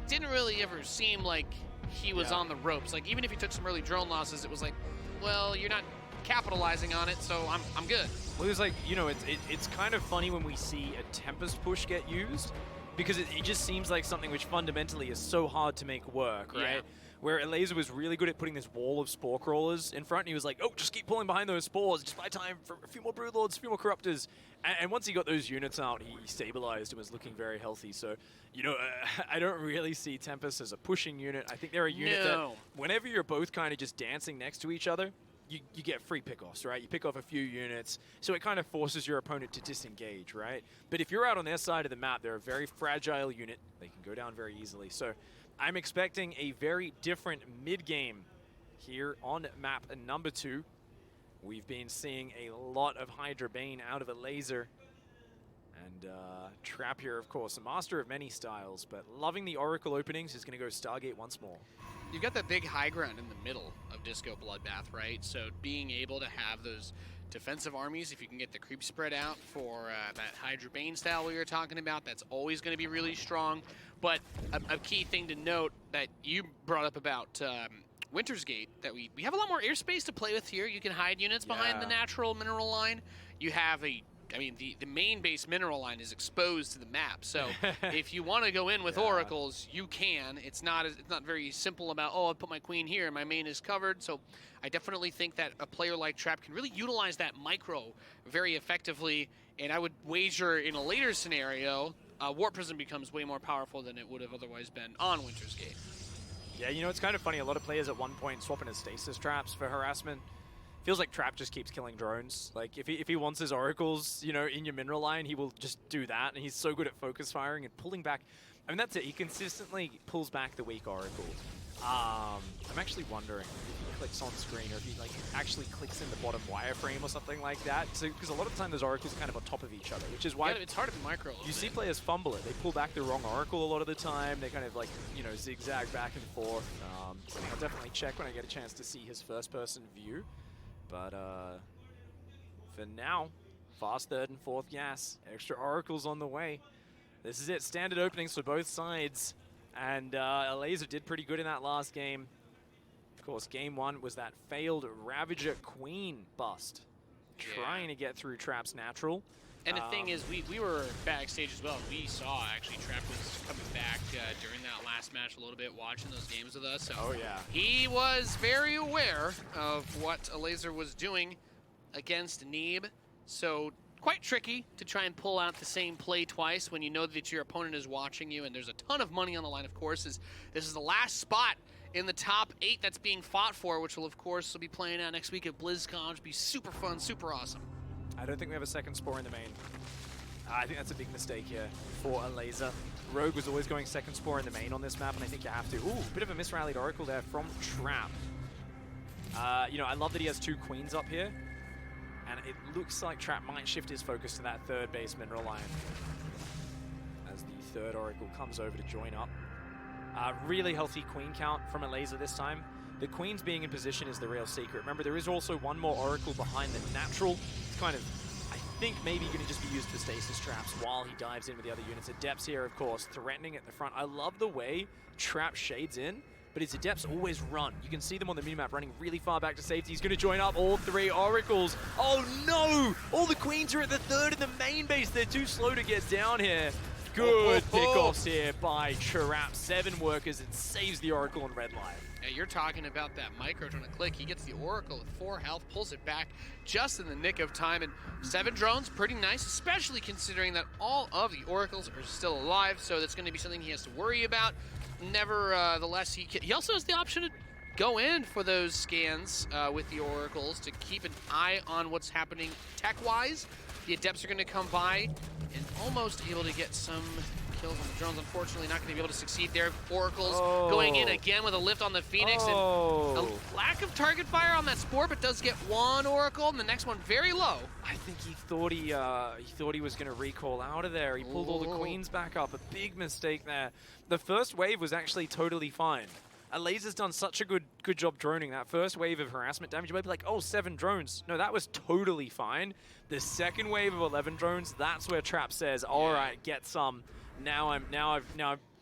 C: didn't really ever seem like he was on the ropes. Like even if he took some early drone losses, it was like, well, you're not capitalizing on it, so I'm good.
A: Well, it was like, you know, it's kind of funny when we see a Tempest push get used, because it just seems like something which fundamentally is so hard to make work, right?
C: Yeah.
A: Where Elazer was really good at putting this wall of Spore Crawlers in front, and he was like, oh, just keep pulling behind those Spores, just buy time for a few more Broodlords, a few more Corruptors. And once he got those units out, he stabilized and was looking very healthy. So, you know, I don't really see Tempest as a pushing unit. I think they're a unit that whenever you're both kind of just dancing next to each other, you get free pickoffs, right? You pick off a few units, so it kind of forces your opponent to disengage, right? But if you're out on their side of the map, they're a very fragile unit. They can go down very easily. So I'm expecting a very different mid-game here on map number 2. We've been seeing a lot of Hydra Bane out of Elazer. And Trap here, of course, a master of many styles, but loving the Oracle openings, is going to go Stargate once more.
C: You've got that big high ground in the middle of Disco Bloodbath, right? So being able to have those defensive armies, if you can get the creep spread out for that Hydra Bane style we were talking about, that's always going to be really strong. But a key thing to note that you brought up about Winter's Gate, that we have a lot more airspace to play with here. You can hide units behind the natural mineral line. You have the main base mineral line is exposed to the map, so if you want to go in with oracles, you can. It's not very simple about, oh, I'll put my queen here and my main is covered. So I definitely think that a player like Trap can really utilize that micro very effectively, and I would wager in a later scenario, Warp Prism becomes way more powerful than it would have otherwise been on Winter's Gate.
A: Yeah, you know, it's kind of funny. A lot of players at one point swapping his stasis traps for harassment. Feels like Trap just keeps killing drones. Like, if he wants his oracles, you know, in your mineral line, he will just do that, and he's so good at focus firing and pulling back. I mean, that's it. He consistently pulls back the weak oracle. I'm actually wondering if he clicks on screen, or if he, like, actually clicks in the bottom wireframe or something like that. So, because a lot of the time those oracles are kind of on top of each other, which is why
C: it's hard to micro.
A: You see players fumble it. They pull back the wrong oracle a lot of the time. They kind of, like, you know, zigzag back and forth. Something I'll definitely check when I get a chance to see his first-person view. But for now, fast 3rd and 4th gas. Extra oracles on the way. This is it. Standard openings for both sides. And Elazer did pretty good in that last game. Of course, game 1 was that failed Ravager Queen bust. Trying to get through Trap's natural.
C: And the thing is, we were backstage as well. We saw, actually, Trap was coming back during that last match a little bit, watching those games with us. So he was very aware of what Elazer was doing against Neeb. So quite tricky to try and pull out the same play twice when you know that your opponent is watching you, and there's a ton of money on the line, of course. This is the last spot in the top 8 that's being fought for, which will, of course, be playing out next week at BlizzCon, which will be super fun, super awesome.
A: I don't think we have a second Spore in the main. I think that's a big mistake here for Elazer. Rogue was always going second Spore in the main on this map, and I think you have to. Ooh, bit of a misrallied Oracle there from Trap. You know, I love that he has 2 Queens up here, and it looks like Trap might shift his focus to that 3rd base mineral line as the 3rd Oracle comes over to join up. Really healthy Queen count from Elazer this time. The Queens being in position is the real secret. Remember, there is also one more Oracle behind the natural. It's kind of, I think, maybe going to just be used for stasis traps while he dives in with the other units. Adepts here, of course, threatening at the front. I love the way Trap shades in, but his Adepts always run. You can see them on the minimap running really far back to safety. He's going to join up all 3 Oracles. Oh, no! All the Queens are at the 3rd in the main base. They're too slow to get down here. Good pickoffs here by Trap. 7 workers and saves the Oracle on red life.
C: Yeah, you're talking about that micro trying to click. He gets the Oracle with 4 health, pulls it back just in the nick of time. And 7 drones, pretty nice, especially considering that all of the Oracles are still alive. So that's going to be something he has to worry about. Nevertheless, he also has the option to go in for those scans with the Oracles to keep an eye on what's happening tech-wise. The Adepts are going to come by and almost able to get some kills on the drones. Unfortunately, not going to be able to succeed there. Oracles going in again with a lift on the Phoenix. And a lack of target fire on that Spore, but does get 1 Oracle, and the next one very low.
A: I think he thought he was going to recall out of there. He pulled all the Queens back up. A big mistake there. The first wave was actually totally fine. Elazer's done such a good job droning. That first wave of harassment damage, you might be like, oh, 7 drones. No, that was totally fine. The second wave of 11 drones, that's where Trap says, all right, get some. Now I've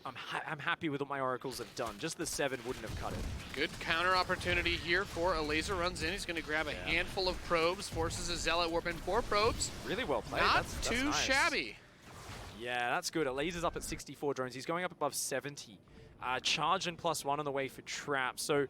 A: I'm happy with what my Oracles have done. Just the 7 wouldn't have cut it.
C: Good counter opportunity here for Elazer. Runs in. He's going to grab a handful of probes. Forces a Zealot warp in 4 probes.
A: Really well played.
C: Not
A: that's
C: too
A: nice.
C: shabby.
A: Yeah, that's good. Elazer's up at 64 drones. He's going up above 70. Charge and +1 on the way for Trap. So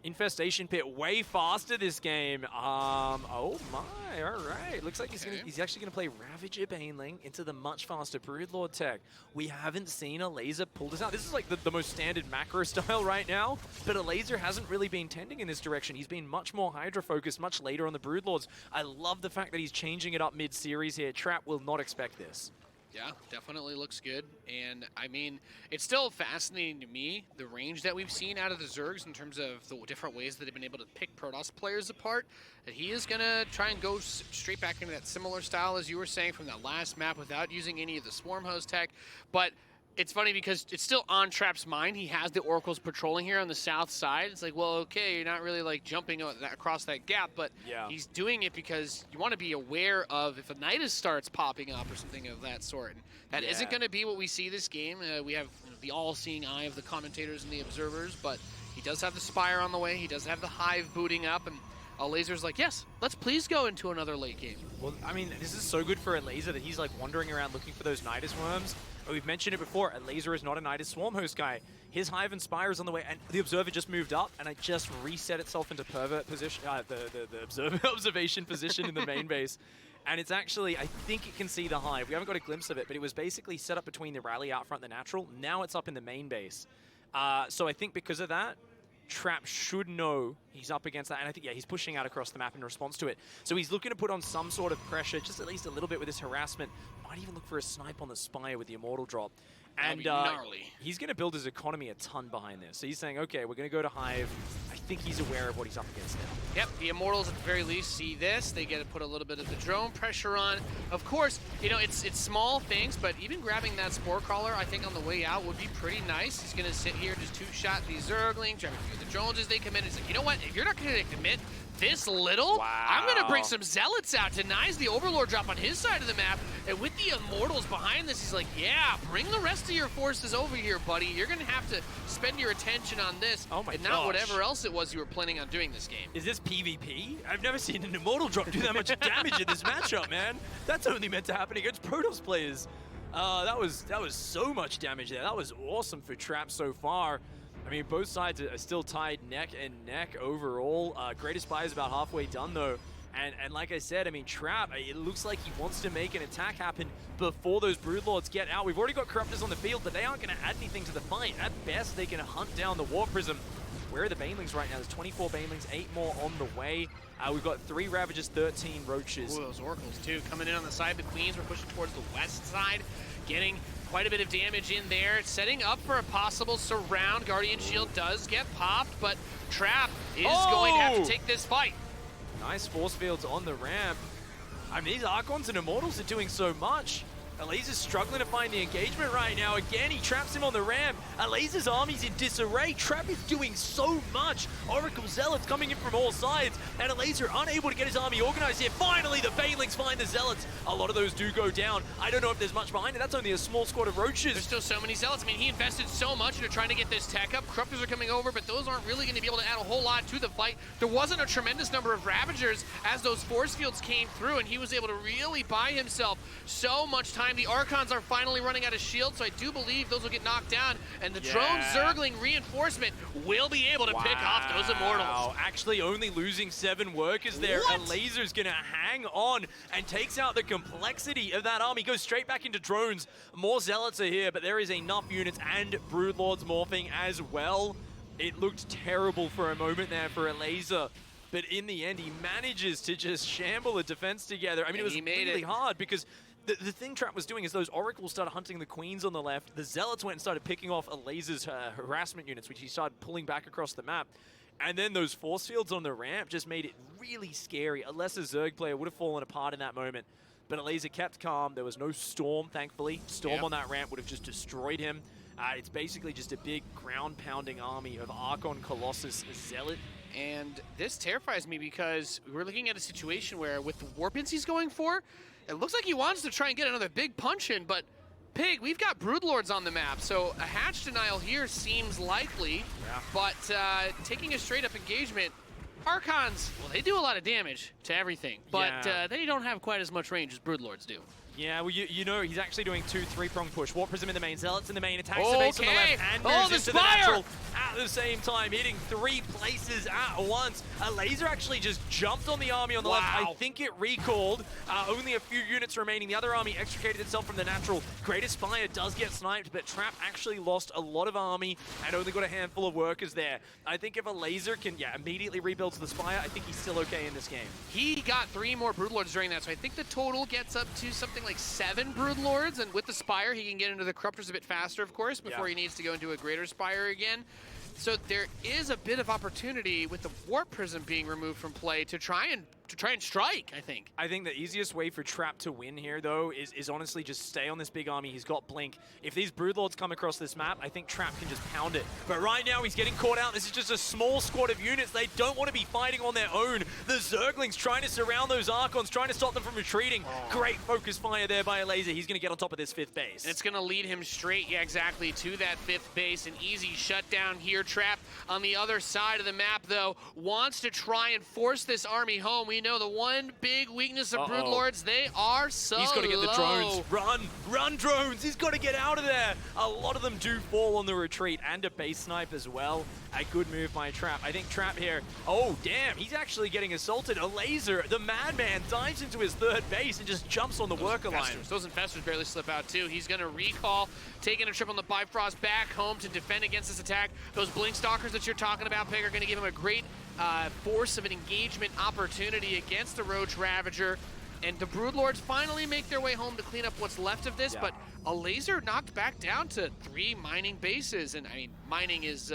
A: Infestation Pit way faster this game. Oh my, all right. Looks like he's actually gonna play Ravager Baneling into the much faster Broodlord tech. We haven't seen Elazer pull this out. This is like the most standard macro style right now, but Elazer hasn't really been tending in this direction. He's been much more Hydra focused, much later on the Broodlords. I love the fact that he's changing it up mid-series here. Trap will not expect this.
C: Yeah, definitely looks good. And, I mean, it's still fascinating to me, the range that we've seen out of the Zergs in terms of the different ways that they've been able to pick Protoss players apart. That he is going to try and go straight back into that similar style, as you were saying, from that last map without using any of the Swarm Host tech. But it's funny because it's still on Trap's mind. He has the Oracles patrolling here on the south side. It's like, well, okay, you're not really like jumping across that gap, but he's doing it because you want to be aware of if a Nidus starts popping up or something of that sort. And that isn't going to be what we see this game. We have the all-seeing eye of the commentators and the observers, but he does have the Spire on the way. He does have the Hive booting up, and Elazer's like, yes, let's please go into another late game.
A: Well, I mean, this is so good for Elazer that he's like wandering around looking for those Nidus worms. We've mentioned it before, Elazer is not a Nidus Swarm host guy. His Hive and Spire is on the way, and the Observer just moved up, and it just reset itself into pervert position, the observation position in the main base. And it's actually, I think it can see the Hive. We haven't got a glimpse of it, but it was basically set up between the rally out front and the natural. Now it's up in the main base. So I think because of that, Trap should know he's up against that, and I think, he's pushing out across the map in response to it. So he's looking to put on some sort of pressure, just at least a little bit with his harassment. Might even look for a snipe on the Spire with the Immortal drop. And he's going to build his economy a ton behind this. So he's saying, okay, we're going to go to Hive. I think he's aware of what he's up against now.
C: Yep, the Immortals at the very least see this. They get to put a little bit of the drone pressure on. Of course, you know, it's small things, but even grabbing that Spore Crawler, I think on the way out would be pretty nice. He's going to sit here, just two-shot these Zerglings, try to few the drones as they come in. It's like, you know what? If you're not going to commit this little, I'm going to bring some Zealots out. Denies the Overlord drop on his side of the map. And with the Immortals behind this, he's like, yeah, bring the rest of your forces over here, buddy. You're going to have to spend your attention on this and not whatever else it was you were planning on doing this game.
A: Is this PvP? I've never seen an Immortal drop do that much damage in this matchup, man. That's only meant to happen against Protoss players. That was so much damage there. That was awesome for Trap so far. I mean, both sides are still tied neck and neck overall. Greatest Spy is about halfway done, though. And like I said, I mean, Trap, it looks like he wants to make an attack happen before those Broodlords get out. We've already got Corruptors on the field, but they aren't going to add anything to the fight. At best, they can hunt down the War Prism. Where are the Banelings right now? There's 24 Banelings, 8 more on the way. We've got 3 Ravagers, 13 Roaches.
C: Ooh, those Oracles, too, coming in on the side. The Queens were pushing towards the west side, getting quite a bit of damage in there. Setting up for a possible surround. Guardian Shield does get popped, but Trap is going to have to take this fight.
A: Nice force fields on the ramp. I mean, these Archons and Immortals are doing so much. Elazer's struggling to find the engagement right now. Again, he traps him on the ramp. Elazer's army's in disarray. Trap is doing so much. Oracle Zealots coming in from all sides, and Elazer unable to get his army organized here. Finally, the Banelings find the Zealots. A lot of those do go down. I don't know if there's much behind it. That's only a small squad of Roaches.
C: There's still so many Zealots. I mean, he invested so much into trying to get this tech up. Corruptors are coming over, but those aren't really going to be able to add a whole lot to the fight. There wasn't a tremendous number of Ravagers as those force fields came through, and he was able to really buy himself so much time. The Archons are finally running out of shields, so I do believe those will get knocked down, and the drone Zergling reinforcement will be able to pick off those Immortals.
A: Actually only losing 7 workers there. Elazer's gonna hang on and takes out the complexity of that army. Goes straight back into drones. More Zealots are here, but there is enough units and Broodlords morphing as well. It looked terrible for a moment there for Elazer, but in the end he manages to just shamble a defense together. I mean, it was really hard because the thing Trap was doing is those Oracles started hunting the Queens on the left. The Zealots went and started picking off Elazer's harassment units, which he started pulling back across the map. And then those force fields on the ramp just made it really scary. A lesser Zerg player would have fallen apart in that moment. But Elazer kept calm. There was no Storm, thankfully. Storm on that ramp would have just destroyed him. It's basically just a big ground-pounding army of Archon, Colossus, Zealot.
C: And this terrifies me because we're looking at a situation where with the Warp Ins he's going for, it looks like he wants to try and get another big punch in, but Pig, we've got Broodlords on the map, so a hatch denial here seems likely, but taking a straight-up engagement, Archons, well, they do a lot of damage to everything, but they don't have quite as much range as Broodlords do.
A: Yeah, well, you know, he's actually doing 2 3-prong push. Warp Prism in the main, Zealots in the main, attacks the base on the left, and moves into the natural at the same time, hitting 3 places at once. Elazer actually just jumped on the army on the left. I think it recalled. Only a few units remaining. The other army extricated itself from the natural. Greatest Spire does get sniped, but Trap actually lost a lot of army and only got a handful of workers there. I think if Elazer can, immediately rebuild to the Spire, I think he's still okay in this game.
C: He got 3 more Broodlords during that, so I think the total gets up to something like 7 Broodlords, and with the Spire, he can get into the Corruptors a bit faster, of course, before he needs to go into a Greater Spire again. So there is a bit of opportunity with the Warp Prism being removed from play to try and strike, I think.
A: I think the easiest way for Trap to win here, though, is honestly just stay on this big army. He's got Blink. If these Broodlords come across this map, I think Trap can just pound it. But right now, he's getting caught out. This is just a small squad of units. They don't want to be fighting on their own. The Zerglings trying to surround those Archons, trying to stop them from retreating. Great focus fire there by Elazer. He's going to get on top of this 5th base.
C: And it's going to lead him straight, exactly, to that 5th base. An easy shutdown here. Trap on the other side of the map, though, wants to try and force this army home. We know the one big weakness of Broodlords, they are so
A: He's got to get the drones. Run, drones. He's got to get out of there. A lot of them do fall on the retreat, and a base snipe as well. A good move by Trap. I think Trap here, oh, damn, he's actually getting assaulted. Elazer, the madman, dives into his 3rd base and just jumps on the worker line.
C: Those infestors barely slip out, too. He's going to recall, taking a trip on the Bifrost back home to defend against this attack. Those Blink Stalkers that you're talking about, Pig, are going to give him a great force of an engagement opportunity against the Roach Ravager. And the Broodlords finally make their way home to clean up what's left of this, but Elazer knocked back down to 3 mining bases. And, I mean, mining is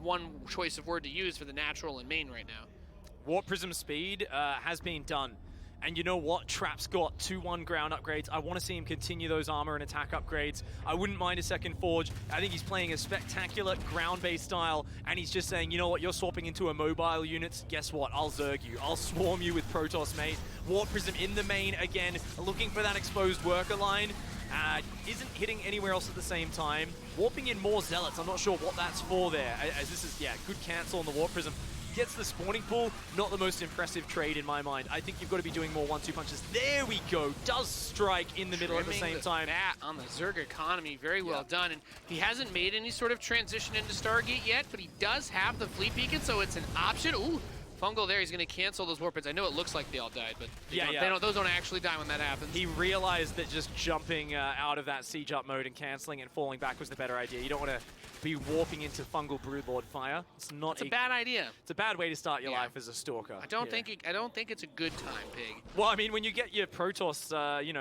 C: one choice of word to use for the natural and main right now.
A: Warp Prism speed has been done. And you know what? Trap's got 2-1 ground upgrades. I want to see him continue those armor and attack upgrades. I wouldn't mind a second Forge. I think he's playing a spectacular ground-based style, and he's just saying, you know what? You're swapping into a mobile units. Guess what? I'll Zerg you. I'll swarm you with Protoss, mate. Warp Prism in the main again, looking for that exposed worker line. Isn't hitting anywhere else at the same time. Warping in more Zealots. I'm not sure what that's for there. As this is, good cancel on the Warp Prism. Gets the spawning pool, not the most impressive trade in my mind. I think you've got to be doing more 1-2 punches. There we go. Does strike in the middle at the same time.
C: Bat on the Zerg economy, very well done. And he hasn't made any sort of transition into Stargate yet, but he does have the Fleet Beacon, so it's an option. Ooh, Fungal there, he's going to cancel those Warp Pits. I know it looks like they all died, but those don't actually die when that happens.
A: He realized that just jumping out of that siege up mode and canceling and falling back was the better idea. You don't want to be warping into Fungal Broodlord fire. It's a
C: bad idea.
A: It's a bad way to start your life as a stalker.
C: I don't think it's a good time, Pig.
A: Well, I mean, when you get your Protoss,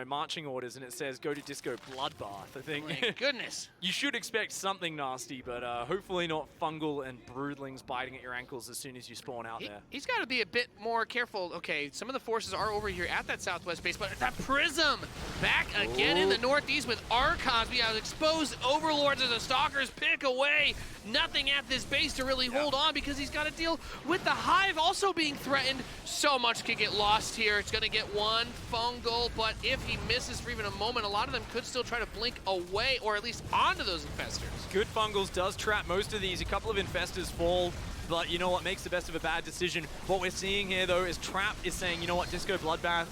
A: marching orders and it says go to Disco Bloodbath, I think.
C: My goodness.
A: You should expect something nasty, but hopefully not Fungal and Broodlings biting at your ankles as soon as you spawn out there.
C: He's got to be a bit more careful. Okay, some of the forces are over here at that southwest base, but that Prism back again in the northeast with Archons. We have exposed Overlords as the Stalkers pick away. Nothing at this base to really hold on because he's got to deal with the Hive also being threatened. So much could get lost here. It's going to get one Fungal, but if he misses for even a moment, a lot of them could still try to blink away or at least onto those Infestors.
A: Good Fungals does trap most of these. A couple of Infestors fall. But you know what makes the best of a bad decision? What we're seeing here, though, is Trap is saying, you know what, Disco Bloodbath,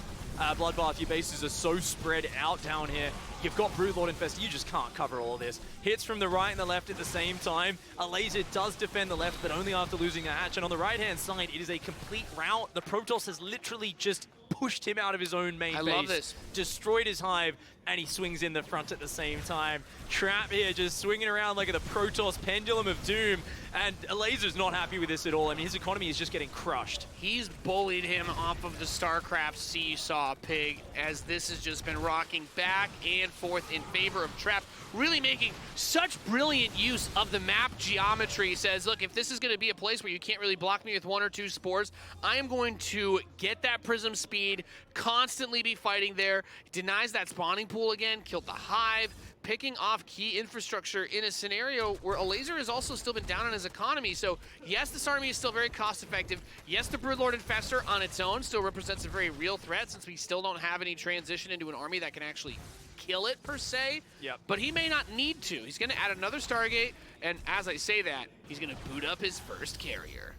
A: your bases are so spread out down here. You've got Broodlord Infest, you just can't cover all of this. Hits from the right and the left at the same time. Elazer does defend the left, but only after losing a hatch. And on the right-hand side, it is a complete rout. The Protoss has literally just pushed him out of his own main base.
C: I love this.
A: Destroyed his Hive, and he swings in the front at the same time. Trap here just swinging around like the Protoss pendulum of doom. And Elazer's not happy with this at all. I mean, his economy is just getting crushed.
C: He's bullied him off of the Starcraft seesaw, Pig, as this has just been rocking back and forth in favor of Trap. Really making such brilliant use of the map geometry. He says, look, if this is going to be a place where you can't really block me with 1 or 2 spores, I am going to get that Prism speed, constantly be fighting there. Denies that spawning pool again, killed the Hive, picking off key infrastructure in a scenario where Elazer has also still been down on his economy. So yes, this army is still very cost effective. Yes, the Broodlord Infestor on its own still represents a very real threat since we still don't have any transition into an army that can actually kill it per se,
A: Yep.
C: but he may not need to. He's going to add another Stargate, and as I say that, he's going to boot up his first carrier.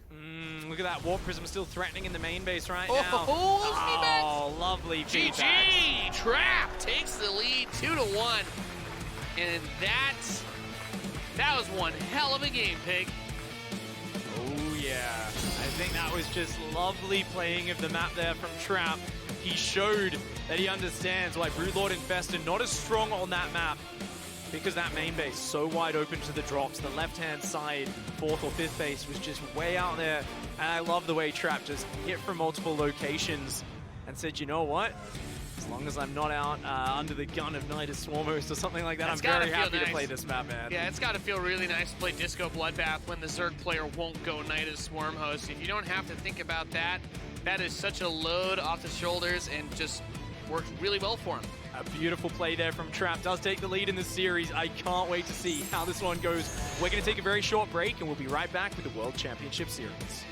A: Look at that. Warp Prism still threatening in the main base right
C: Oh,
A: now.
C: feedback.
A: Oh, lovely feedback.
C: GG! Trap takes the lead 2-1. And that was one hell of a game, Pig.
A: Oh, yeah. I think that was just lovely playing of the map there from Trap. He showed that he understands why Broodlord Infested not as strong on that map, because that main base so wide open to the drops. The left-hand side, 4th or 5th base was just way out there. And I love the way Trap just hit from multiple locations and said, you know what? As long as I'm not out under the gun of Nidus Swarmhost or something like that, I'm very happy to play this map, man.
C: Yeah, it's got to feel really nice to play Disco Bloodbath when the Zerg player won't go Nidus Swarmhost. If you don't have to think about that, that is such a load off the shoulders and just works really well for him.
A: A beautiful play there from Trap. Does take the lead in the series. I can't wait to see how this one goes. We're going to take a very short break, and we'll be right back with the World Championship Series.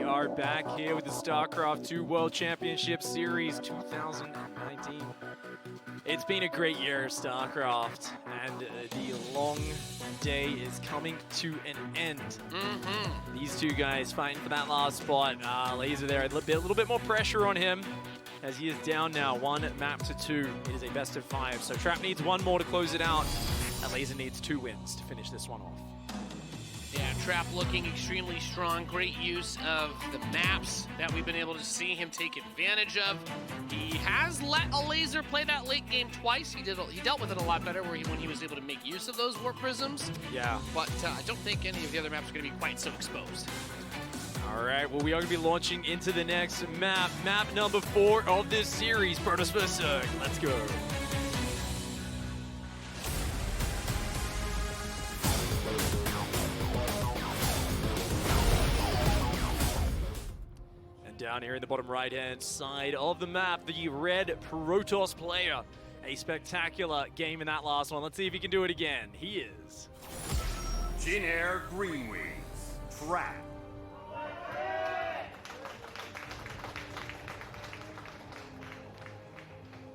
A: are back here with the StarCraft 2 World Championship Series 2019. It's been a great year of StarCraft, and the long day is coming to an end. These two guys fighting for that last spot. Elazer there, a little bit more pressure on him, as he is down now, 1 map to 2. It is a best of 5, so Trap needs 1 more to close it out. Elazer needs 2 wins to finish this one off.
C: Yeah, Trap looking extremely strong. Great use of the maps that we've been able to see him take advantage of. He has let Elazer play that late game twice. He dealt with it a lot better when he was able to make use of those warp prisms.
A: Yeah.
C: But I don't think any of the other maps are going to be quite so exposed.
A: All right, well, we are going to be launching into the next map. Map number 4 of this series, Protoss vs. Zerg. Let's go. Down here in the bottom right-hand side of the map, the red Protoss player. A spectacular game in that last one. Let's see if he can do it again. He is.
B: Jin Air Green Wings, Trap.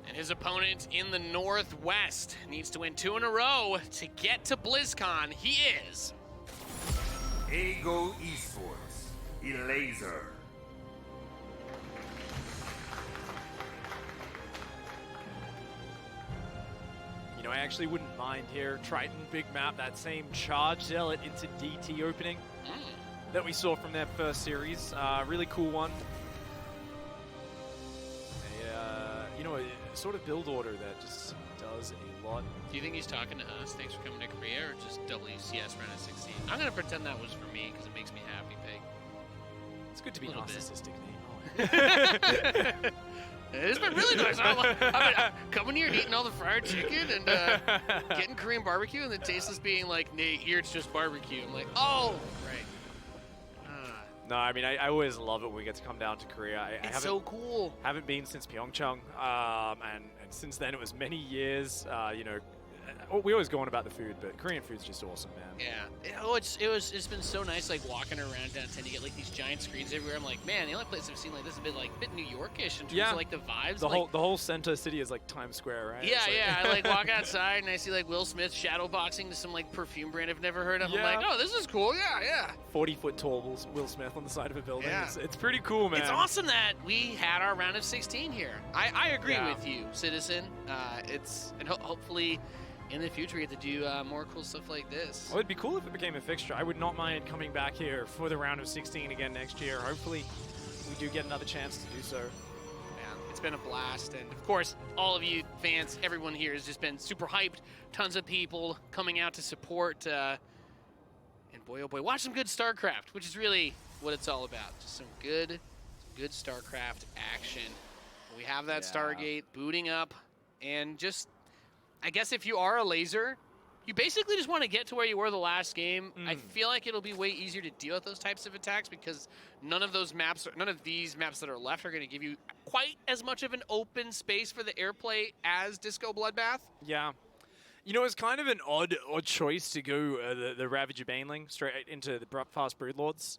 C: And his opponent in the Northwest needs to win 2 in a row to get to BlizzCon. He is.
B: Ego Esports, Elazer.
A: You know, I actually wouldn't mind here. Triton, big map, that same Charge Zealot into DT opening that we saw from their first series. Really cool one. You know, a sort of build order that just does a lot.
C: Do you think he's talking to us? Thanks for coming to Korea, or just WCS round of 16? I'm going to pretend that was for me because it makes me happy, Pig.
A: It's good to be narcissistic,
C: Nate. It's been really nice. I'm coming here and eating all the fried chicken and getting Korean barbecue, and then Tasteless being like, Nate, here it's just barbecue. I'm like, oh, right.
A: No, I mean, I always love it when we get to come down to Korea.
C: It's so cool.
A: Haven't been since Pyeongchang, and since then it was many years. You know, we always go on about the food, but Korean food's just awesome, man.
C: Yeah. Oh, it's been so nice, like walking around downtown. You get like these giant screens everywhere. I'm like, man, the only place I've seen like this has been like a bit New Yorkish in terms of like the vibes.
A: The whole center city is like Times Square, right?
C: Yeah, yeah. I like walk outside and I see like Will Smith shadow boxing to some like perfume brand I've never heard of.
A: Yeah.
C: I'm like, oh, this is cool. Yeah, yeah.
A: 40-foot tall Will Smith on the side of a building.
C: Yeah.
A: It's pretty cool, man.
C: It's awesome that we had our round of 16 here. I agree with you, Citizen. And hopefully in the future we get to do more cool stuff like this.
A: Well, it'd be cool if it became a fixture. I would not mind coming back here for the round of 16 again next year. Hopefully we do get another chance to do so.
C: Yeah, it's been a blast. And of course, all of you fans, everyone here has just been super hyped. Tons of people coming out to support. And boy, oh boy, watch some good StarCraft, which is really what it's all about. Just some good StarCraft action. We have that Stargate booting up, and just, I guess if you are a Elazer, you basically just want to get to where you were the last game. I feel like it'll be way easier to deal with those types of attacks because none of these maps that are left are going to give you quite as much of an open space for the airplay as Disco Bloodbath.
A: Yeah. You know, it's kind of an odd choice to go the Ravager Baneling straight into the fast Broodlords.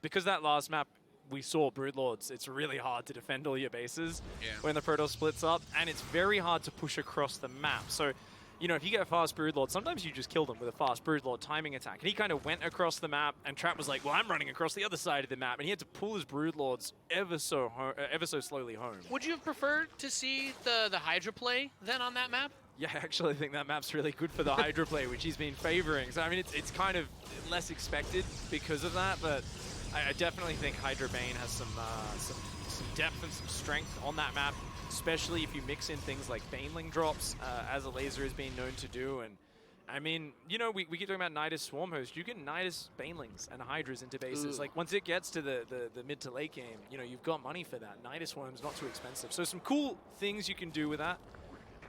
A: Because that last map we saw Broodlords, it's really hard to defend all your bases when the Protoss splits up, and it's very hard to push across the map. So, you know, if you get a fast Broodlord, sometimes you just kill them with a fast Broodlord timing attack. And he kind of went across the map, and Trap was like, well, I'm running across the other side of the map, and he had to pull his Broodlords ever so slowly home.
C: Would you have preferred to see the Hydra play then on that map?
A: Yeah, I actually think that map's really good for the Hydra play, which he's been favoring. So, I mean, it's kind of less expected because of that, but I definitely think Hydra Bane has some depth and some strength on that map, especially if you mix in things like Baneling drops, as Elazer has been known to do. And, I mean, you know, we keep talking about Nidus Swarm Host. You can Nidus Banelings and Hydras into bases. Like, once it gets to the mid to late game, you know, you've got money for that. Nidus Swarm's not too expensive. So some cool things you can do with that.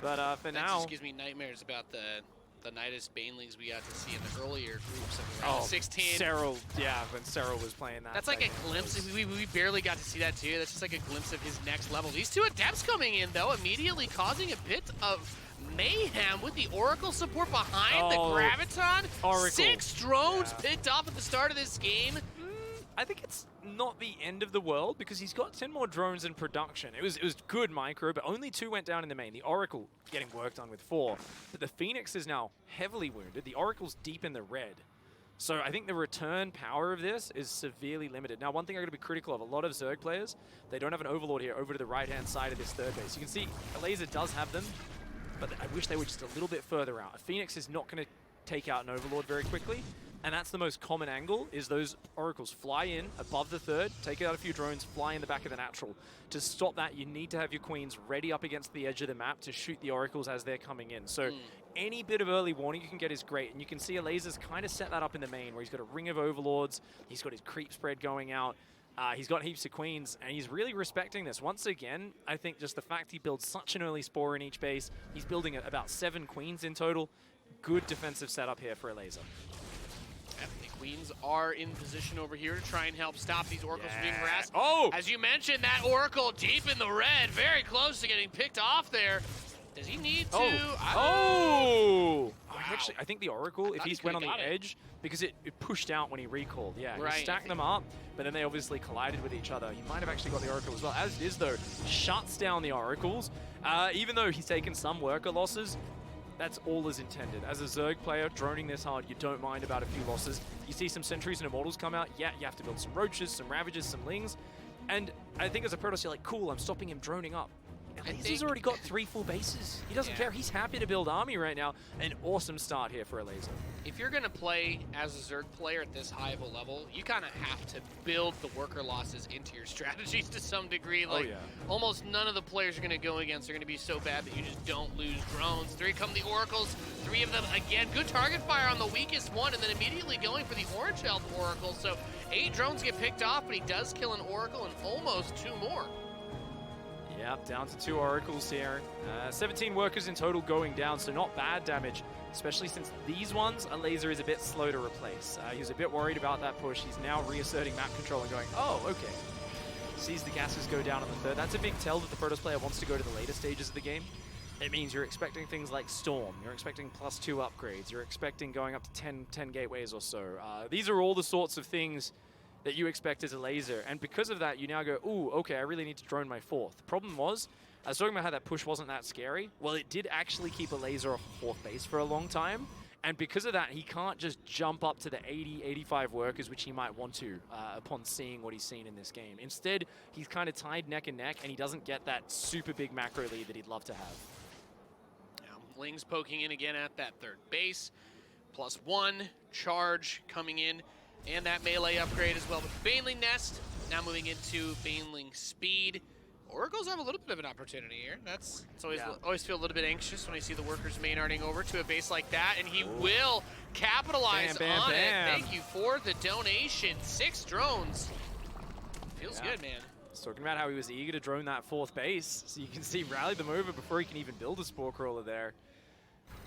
A: But for now,
C: just gives me nightmares about the Nidus Banelings we got to see in the earlier groups of round 16.
A: Serral, yeah, when Serral was playing that.
C: That's like a glimpse. We barely got to see that too. That's just like a glimpse of his next level. These two Adepts coming in though, immediately causing a bit of mayhem with the Oracle support behind the Graviton.
A: Oracle.
C: 6 drones picked off at the start of this game.
A: I think it's not the end of the world because he's got 10 more drones in production. It was good micro, but only 2 went down in the main. The Oracle getting worked on with 4. But the Phoenix is now heavily wounded. The Oracle's deep in the red. So I think the return power of this is severely limited. Now, one thing I'm going to be critical of, a lot of Zerg players, they don't have an Overlord here over to the right-hand side of this third base. You can see Elazer does have them, but I wish they were just a little bit further out. A Phoenix is not going to take out an Overlord very quickly, and that's the most common angle, is those Oracles fly in above the third, take out a few drones, fly in the back of the natural. To stop that, you need to have your Queens ready up against the edge of the map to shoot the Oracles as they're coming in. So any bit of early warning you can get is great, and you can see Elazer's kind of set that up in the main, where he's got a ring of Overlords, he's got his creep spread going out, he's got heaps of Queens, and he's really respecting this. Once again, I think just the fact he builds such an early spore in each base, he's building about 7 Queens in total. Good defensive setup here for Elazer.
C: The Queens are in position over here to try and help stop these Oracles from being harassed.
A: Oh!
C: As you mentioned, that Oracle deep in the red, very close to getting picked off there. Does he need to?
A: Oh!
C: Wow.
A: Actually, I think the Oracle, if he went on the edge, because it pushed out when he recalled. Yeah,
C: right,
A: he stacked them up, but then they obviously collided with each other. He might have actually got the Oracle as well. As it is, though, shuts down the Oracles. Even though he's taken some worker losses, that's all as intended. As a Zerg player, droning this hard, you don't mind about a few losses. You see some Sentries and Immortals come out, yeah, you have to build some Roaches, some Ravages, some Lings. And I think as a Protoss, you're like, cool, I'm stopping him droning up. Elazer's already got 3 full bases. He doesn't care. He's happy to build army right now. An awesome start here for Elazer.
C: If you're going to play as a Zerg player at this high of a level, you kind of have to build the worker losses into your strategies to some degree. Like, almost none of the players you're going to go against are going to be so bad that you just don't lose drones. 3 come the Oracles, 3 of them, again, good target fire on the weakest one, and then immediately going for the orange health Oracle. So 8 drones get picked off, but he does kill an Oracle and almost 2 more.
A: Yep, down to 2 Oracles here. 17 workers in total going down, so not bad damage, especially since these ones, Elazer is a bit slow to replace. He was a bit worried about that push. He's now reasserting map control and going, oh, okay. Sees the gases go down on the third. That's a big tell that the Protoss player wants to go to the later stages of the game. It means you're expecting things like Storm, you're expecting +2 upgrades, you're expecting going up to 10 gateways or so. These are all the sorts of things that you expect as a Elazer, and because of that, you now go, ooh, okay, I really need to drone my 4th. The problem was, I was talking about how that push wasn't that scary. Well, it did actually keep Elazer off 4th base for a long time, and because of that, he can't just jump up to the 80, 85 workers, which he might want to upon seeing what he's seen in this game. Instead, he's kind of tied neck and neck, and he doesn't get that super big macro lead that he'd love to have.
C: Now, Ling's poking in again at that 3rd base. +1, charge coming in. And that melee upgrade as well. But Baneling Nest now moving into Baneling Speed. Oracles have a little bit of an opportunity here. It's always feel a little bit anxious when I see the workers main arting over to a base like that, and he will capitalize on it. Thank you for the donation. 6 drones. Feels good, man.
A: He's talking about how he was eager to drone that 4th base, so you can see rally them over before he can even build a Spore Crawler there.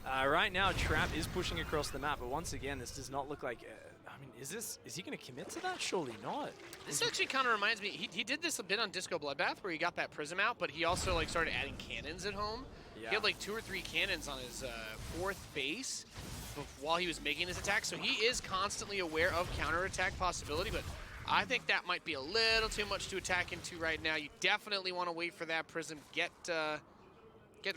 A: Right now, Trap is pushing across the map, but once again, this does not look like... I mean, is he going to commit to that? Surely not.
C: This actually kind of reminds me, he did this a bit on Disco Bloodbath, where he got that Prism out, but he also like started adding cannons at home. Yeah. He had like 2 or 3 cannons on his 4th base while he was making his attack, so he is constantly aware of counterattack possibility, but I think that might be a little too much to attack into right now. You definitely want to wait for that Prism, get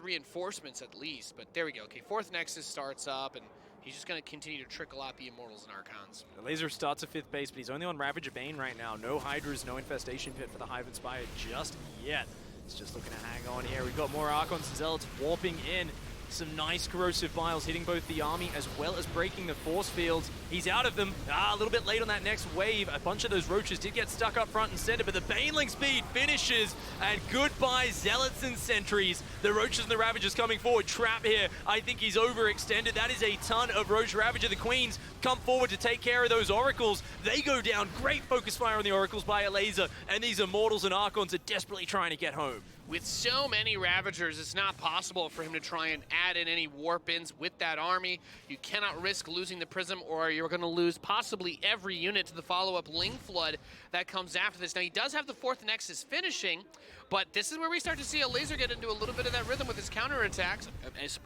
C: reinforcements at least, but there we go. Okay, 4th Nexus starts up, and he's just going to continue to trickle out the Immortals and Archons.
A: The Elazer starts at 5th base, but he's only on Ravager Bane right now. No Hydras, no Infestation Pit for the Hive Inspired just yet. He's just looking to hang on here. We've got more Archons and Zealots warping in. Some nice corrosive biles hitting both the army as well as breaking the force fields. He's out of them. A little bit late on that next wave. A bunch of those Roaches did get stuck up front and center, but the Baneling Speed finishes, and goodbye Zealots and Sentries. The Roaches and the Ravagers coming forward. Trap here. I think he's overextended. That is a ton of Roach Ravager. The Queens come forward to take care of those Oracles. They go down. Great focus fire on the Oracles by Elazer, and these Immortals and Archons are desperately trying to get home.
C: With so many Ravagers, it's not possible for him to try and add in any warp-ins with that army. You cannot risk losing the Prism, or you're going to lose possibly every unit to the follow-up Ling Flood that comes after this. Now, he does have the 4th Nexus finishing, but this is where we start to see Elazer get into a little bit of that rhythm with his counterattacks,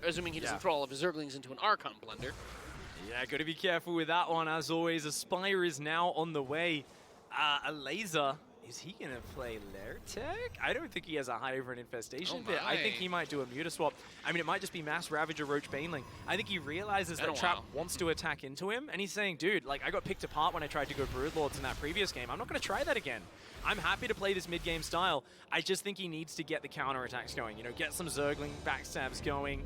C: assuming he doesn't throw all of his Zerglings into an Archon blender.
A: Yeah, got to be careful with that one. As always, Aspire is now on the way. Elazer, is he going to play Lairtech? I don't think he has a high over an Infestation bit. I think he might do a Muta swap. I mean, it might just be Mass Ravager, Roach Baneling. I think he realizes that Trap wants to attack into him, and he's saying, dude, like, I got picked apart when I tried to go Broodlords in that previous game. I'm not going to try that again. I'm happy to play this mid-game style. I just think he needs to get the counterattacks going. You know, get some Zergling backstabs going.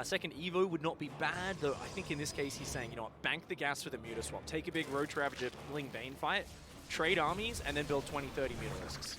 A: Second Evo would not be bad, though I think in this case he's saying, you know what, bank the gas for the Muta swap. Take a big Roach Ravager, Bling Bane fight, trade armies, and then build 20, 30 Mutalisks.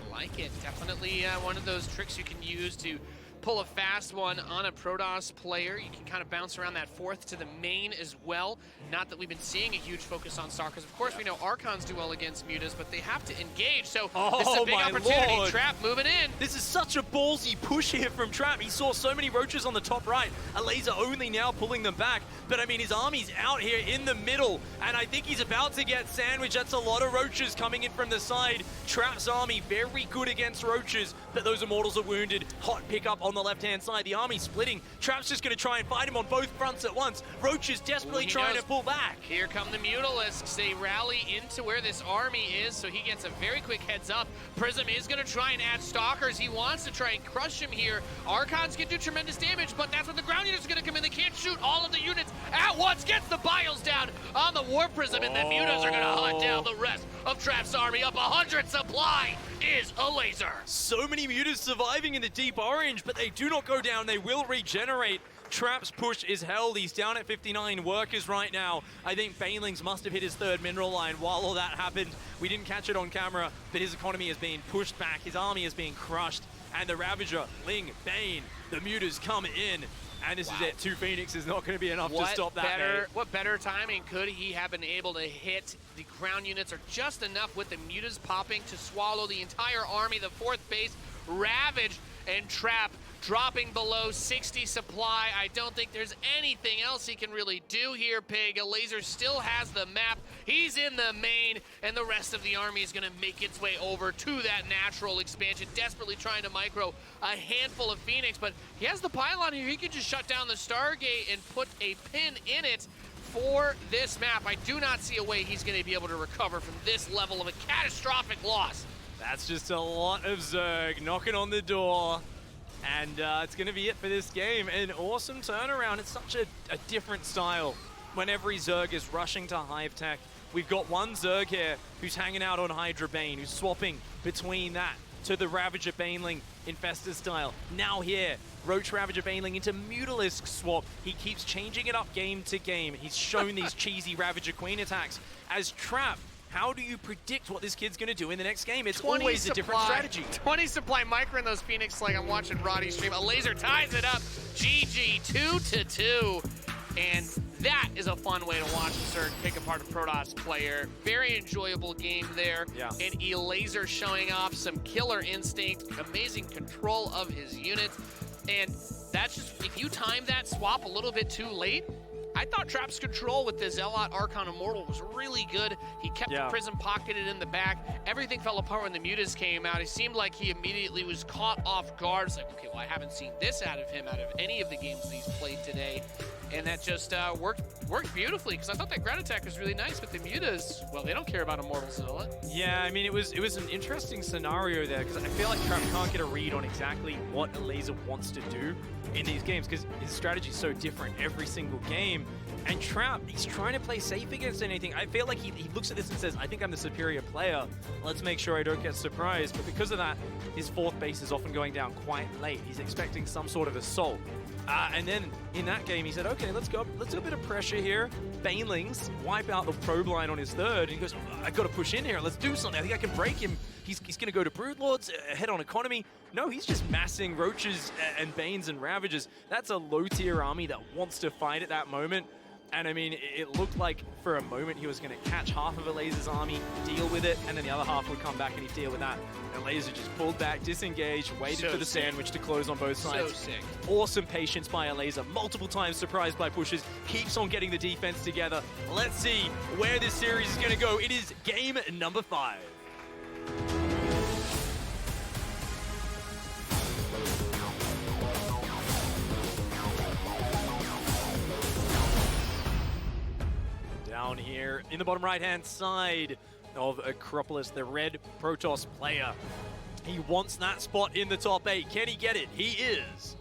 C: I like it. Definitely one of those tricks you can use to pull a fast one on a Protoss player. You can kind of bounce around that fourth to the main as well. Not that we've been seeing a huge focus on Stalkers. Of course, we know Archons do well against Mutas, but they have to engage. So this is a big opportunity.
A: Lord.
C: Trap moving in.
A: This is such a ballsy push here from Trap. He saw so many Roaches on the top right. Elazer only now pulling them back. But I mean, his army's out here in the middle, and I think he's about to get sandwiched. That's a lot of Roaches coming in from the side. Trap's army very good against Roaches, but those Immortals are wounded. Hot pickup on the left-hand side. The army's splitting. Trap's just going to try and fight him on both fronts at once. Roaches desperately trying to pull back.
C: Here come the Mutalisks. They rally into where this army is, so he gets a very quick heads up. Prism is going to try and add Stalkers. He wants to try and crush him here. Archons can do tremendous damage, but that's when the ground units are going to come in. They can't shoot all of the units at once. Gets the Biles down on the War Prism, and the Mutas are going to hunt down the rest of Trap's army. Up 100 supply is Elazer.
A: So many Mutas surviving in the deep orange, but they do not go down. They will regenerate. Trap's push is held. He's down at 59 workers right now. I think Banelings must have hit his third mineral line while all that happened. We didn't catch it on camera, but his economy is being pushed back. His army is being crushed. And the Ravager, Ling, Bane, the Mutas come in. And this is it. 2 Phoenix is not going to be enough to stop that.
C: What better timing could he have been able to hit? The ground units are just enough with the Mutas popping to swallow the entire army. The fourth base ravaged, and Trap dropping below 60 supply. I don't think there's anything else he can really do here, Pig. Elazer still has the map. He's in the main, and the rest of the army is going to make its way over to that natural expansion, desperately trying to micro a handful of Phoenix, but he has the pylon here. He could just shut down the Stargate and put a pin in it for this map. I do not see a way he's going to be able to recover from this level of a catastrophic loss.
A: That's just a lot of Zerg knocking on the door. And it's going to be it for this game. An awesome turnaround. It's such a different style when every Zerg is rushing to Hive Tech. We've got one Zerg here who's hanging out on Hydra Bane, who's swapping between that to the Ravager Baneling Infestor style. Now here, Roach Ravager Baneling into Mutalisk swap. He keeps changing it up game to game. He's shown these cheesy Ravager Queen attacks. As Trap, how do you predict what this kid's going to do in the next game? It's always a different strategy.
C: 20 supply micro in those Phoenix like I'm watching Roddy stream. Elazer ties it up. GG 2-2. And that is a fun way to watch Zerg pick apart a Protoss player. Very enjoyable game there.
A: Yeah.
C: And Elazer showing off some killer instinct, amazing control of his units. And that's just, if you time that swap a little bit too late, I thought Trap's control with this Zealot Archon Immortal was really good. He kept the Prism pocketed in the back. Everything fell apart when the Mutas came out. It seemed like he immediately was caught off guard. It's like, okay, well, I haven't seen this out of him out of any of the games that he's played today. And that just worked beautifully, because I thought that ground attack was really nice, but the Mutas, well, they don't care about Immortal Zealot.
A: Yeah, I mean, it was an interesting scenario there, because I feel like Trap can't get a read on exactly what Elazer wants to do in these games, because his strategy is so different every single game. And Trap, he's trying to play safe against anything. I feel like he looks at this and says, I think I'm the superior player. Let's make sure I don't get surprised. But because of that, his fourth base is often going down quite late. He's expecting some sort of assault. And then in that game, he said, okay, let's do a bit of pressure here. Banelings wipe out the probe line on his third. And he goes, I've got to push in here. Let's do something. I think I can break him. He's going to go to Broodlords, head on economy. No, he's just massing Roaches and Banes and Ravagers. That's a low-tier army that wants to fight at that moment. And I mean, it looked like for a moment he was going to catch half of Elazer's army, deal with it, and then the other half would come back and he'd deal with that. Elazer just pulled back, disengaged, waited for the sandwich to close on both sides.
C: So sick.
A: Awesome patience by Elazer, multiple times surprised by pushes, keeps on getting the defense together. Let's see where this series is going to go. It is game number 5. Down here in the bottom right-hand side, of Acropolis, the red Protoss player. He wants that spot in the top 8. Can he get it? He is.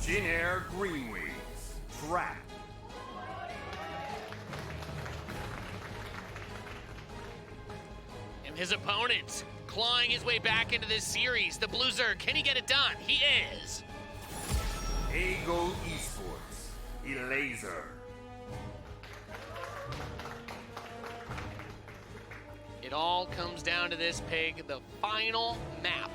B: Jin Air Greenwings. Trap.
C: And his opponent clawing his way back into this series. The Blue Zerg, can he get it done? He is.
B: Ego Esports. Elazer.
C: It all comes down to this, Pig, the final map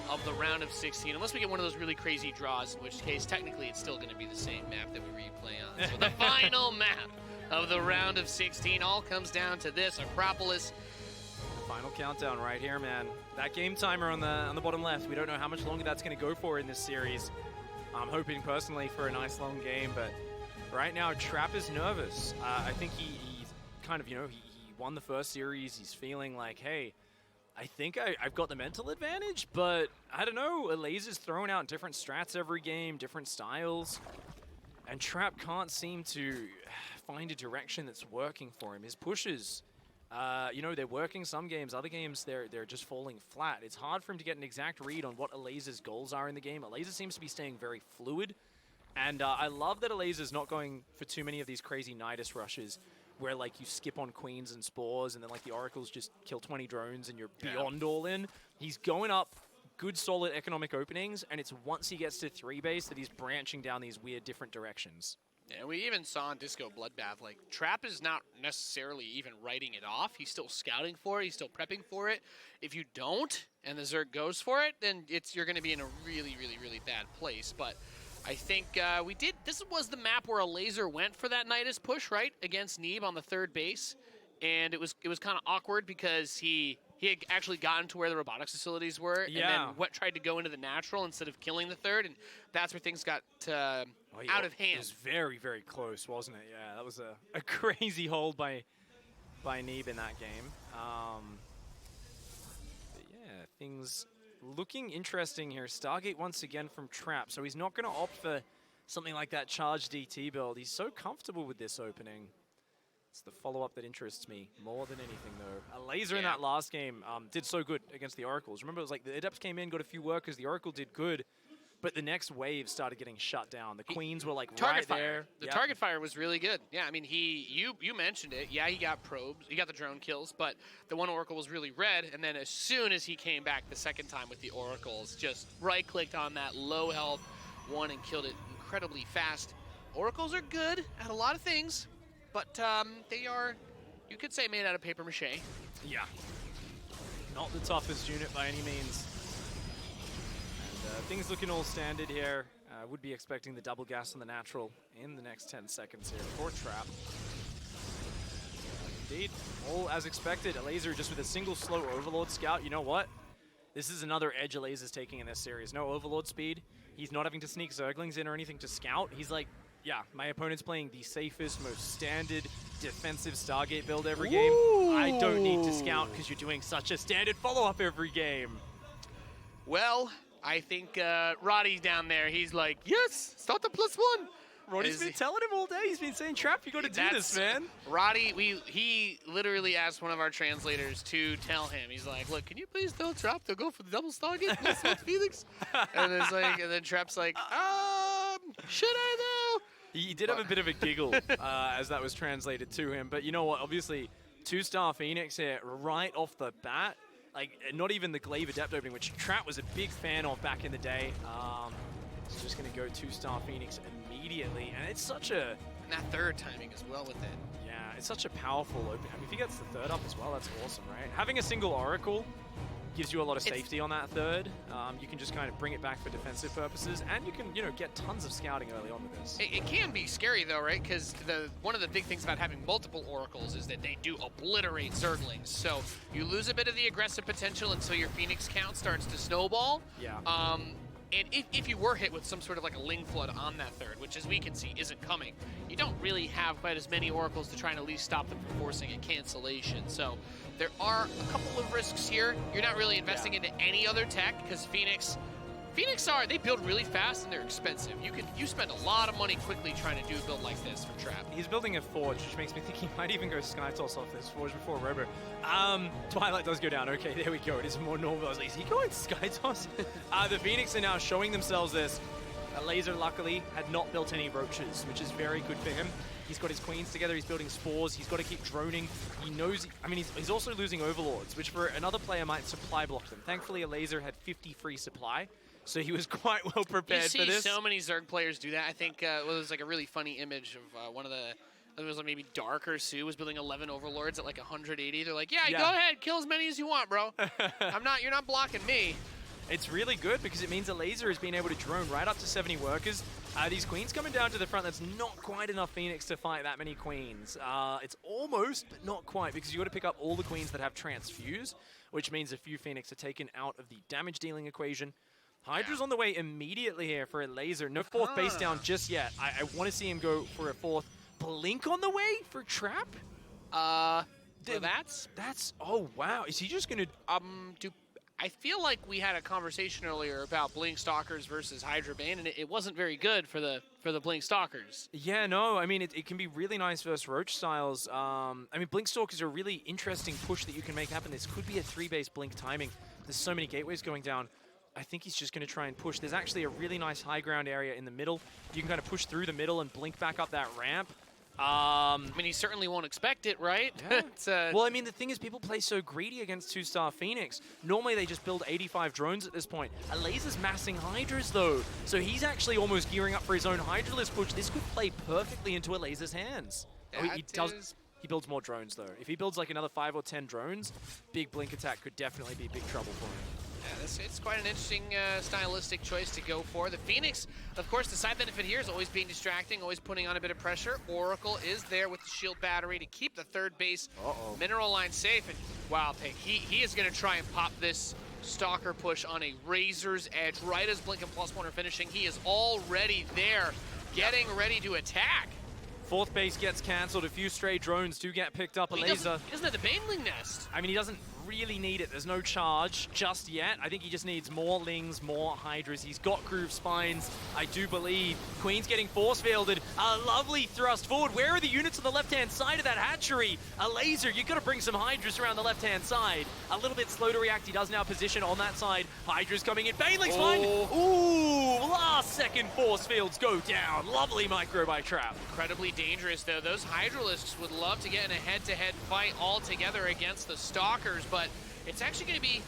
C: of the round of 16. Unless we get one of those really crazy draws, in which case technically it's still going to be the same map that we replay on. So the final map of the round of 16 all comes down to this, Acropolis.
A: Final countdown right here, man. That game timer on the bottom left, we don't know how much longer that's going to go for in this series. I'm hoping personally for a nice long game, but right now Trap is nervous. I think he's kind of, he won the first series. He's feeling like, hey, I think I've got the mental advantage, but I don't know. Elazer's throwing out different strats every game, different styles, and Trap can't seem to find a direction that's working for him. His pushes, they're working some games. Other games, they're just falling flat. It's hard for him to get an exact read on what Elazer's goals are in the game. Elazer seems to be staying very fluid, and I love that Elazer's not going for too many of these crazy Nidus rushes where like you skip on queens and spores and then like the oracles just kill 20 drones and you're beyond all in. He's going up good solid economic openings, and it's once he gets to 3 base that he's branching down these weird different directions.
C: Yeah, we even saw in Disco Bloodbath, like, Trap is not necessarily even writing it off. He's still scouting for it. He's still prepping for it. If you don't, and the Zerg goes for it, then you're going to be in a really, really, really bad place. But I think this was the map where Elazer went for that Nidus push, right, against Neeb on the 3rd base. And it was kind of awkward because he had actually gotten to where the robotics facilities were, and then tried to go into the natural instead of killing the 3rd, and that's where things got out of hand.
A: It was very, very close, wasn't it? Yeah, that was a crazy hold by Neeb in that game. But yeah, things looking interesting here. Stargate once again from Trap, so he's not going to opt for something like that charged DT build. He's so comfortable with this opening. It's the follow-up that interests me more than anything, though. Elazer in that last game did so good against the Oracles. Remember, it was like the Adepts came in, got a few workers, the Oracle did good, but the next wave started getting shut down. The Queens were like right there.
C: The target fire was really good. Yeah, I mean, you mentioned it. Yeah, he got probes, he got the drone kills, but the one Oracle was really red, and then as soon as he came back the second time with the Oracles, just right-clicked on that low health one and killed it incredibly fast. Oracles are good at a lot of things, but they are, you could say, made out of paper mache.
A: Yeah. Not the toughest unit by any means. And things looking all standard here. Would be expecting the double gas on the natural in the next 10 seconds here for Trap. Indeed, all as expected. Elazer just with a single slow Overlord scout. You know what? This is another edge Elazer's taking in this series. No Overlord speed. He's not having to sneak Zerglings in or anything to scout. He's like, yeah, my opponent's playing the safest, most standard defensive Stargate build every game. I don't need to scout because you're doing such a standard follow-up every game.
C: Well, I think Roddy's down there. He's like, yes, start the +1.
A: Roddy's been telling him all day. He's been saying, Trap, you got to do this, man.
C: Roddy, he literally asked one of our translators to tell him. He's like, look, can you please tell Trap to go for the double Stargate +1 Phoenix? And it's like, and then Trap's like, should I though?
A: He did have a bit of a giggle as that was translated to him. But you know what? Obviously, 2-star Phoenix here right off the bat. Like, not even the Glaive Adept opening, which Trap was a big fan of back in the day. He's just going to go 2-star Phoenix immediately. And it's such a...
C: And that 3rd timing as well with it.
A: Yeah, it's such a powerful opening. I mean, if he gets the 3rd up as well, that's awesome, right? Having a single Oracle gives you a lot of safety on that 3rd. You can just kind of bring it back for defensive purposes, and you can, get tons of scouting early on with this.
C: It can be scary though, right? Because one of the big things about having multiple Oracles is that they do obliterate Zerglings. So you lose a bit of the aggressive potential until your Phoenix count starts to snowball.
A: Yeah.
C: And if you were hit with some sort of like a Ling Flood on that 3rd, which as we can see isn't coming, you don't really have quite as many Oracles to try and at least stop them from forcing a cancellation. So there are a couple of risks here. You're not really investing into any other tech because Phoenix Phoenix they build really fast and they're expensive. You spend a lot of money quickly trying to do a build like this for Trap.
A: He's building a Forge, which makes me think he might even go Sky Toss off this Forge before Robo. Twilight does go down. Okay, there we go. It is more normal. Is he going Sky Toss? The Phoenix are now showing themselves this. Elazer, luckily, had not built any Roaches, which is very good for him. He's got his Queens together, he's building Spores, he's got to keep droning. He knows, I mean, he's also losing Overlords, which for another player might supply block them. Thankfully, Elazer had 50 free supply, so he was quite well prepared for this.
C: You see so many Zerg players do that. I think it was like a really funny image of one of the, it was like maybe Dark or Sue was building 11 Overlords at like 180. They're like, yeah, go ahead, kill as many as you want, bro. You're not blocking me.
A: It's really good because it means Elazer has been able to drone right up to 70 workers. These Queens coming down to the front, that's not quite enough Phoenix to fight that many Queens. It's almost, but not quite, because you've got to pick up all the Queens that have Transfuse, which means a few Phoenix are taken out of the damage dealing equation. Hydra's on the way immediately here for Elazer. No fourth base down just yet. I want to see him go for a fourth. Blink on the way for Trap?
C: So that's,
A: oh wow. Is he just going to...
C: I feel like we had a conversation earlier about Blink Stalkers versus Hydra Bane, and it wasn't very good for the Blink Stalkers.
A: Yeah, no, I mean, it can be really nice versus Roach styles. I mean, Blink Stalkers are a really interesting push that you can make happen. This could be a 3-base Blink timing. There's so many gateways going down. I think he's just going to try and push. There's actually a really nice high ground area in the middle. You can kind of push through the middle and blink back up that ramp.
C: I mean, he certainly won't expect it, right?
A: Yeah. Well, I mean, the thing is, people play so greedy against 2-star Phoenix. Normally, they just build 85 drones at this point. Elazer's massing Hydras, though. So he's actually almost gearing up for his own Hydralist push. This could play perfectly into Elazer's hands. He builds more drones, though. If he builds like another 5 or 10 drones, big blink attack could definitely be big trouble for him.
C: Yeah, it's quite an interesting stylistic choice to go for. The Phoenix, of course, the side benefit here is always being distracting, always putting on a bit of pressure. Oracle is there with the shield battery to keep the third base mineral line safe. And wow, he is going to try and pop this Stalker push on a razor's edge right as Blink and +1 are finishing. He is already there, getting ready to attack.
A: Fourth base gets cancelled. A few stray drones do get picked up.
C: He doesn't have the Baneling nest.
A: I mean, he doesn't really need it. There's no charge just yet. I think he just needs more Lings, more Hydras. He's got Groove Spines, I do believe. Queen's getting force fielded. A lovely thrust forward. Where are the units on the left-hand side of that hatchery? Elazer, you've got to bring some Hydras around the left-hand side. A little bit slow to react. He does now position on that side. Hydra's coming in. Baneling's fine. Ooh, last-second force fields go down. Lovely micro by Trap.
C: Incredibly dangerous, though. Those Hydralisks would love to get in a head-to-head fight all together against the Stalkers, but it's actually going to be,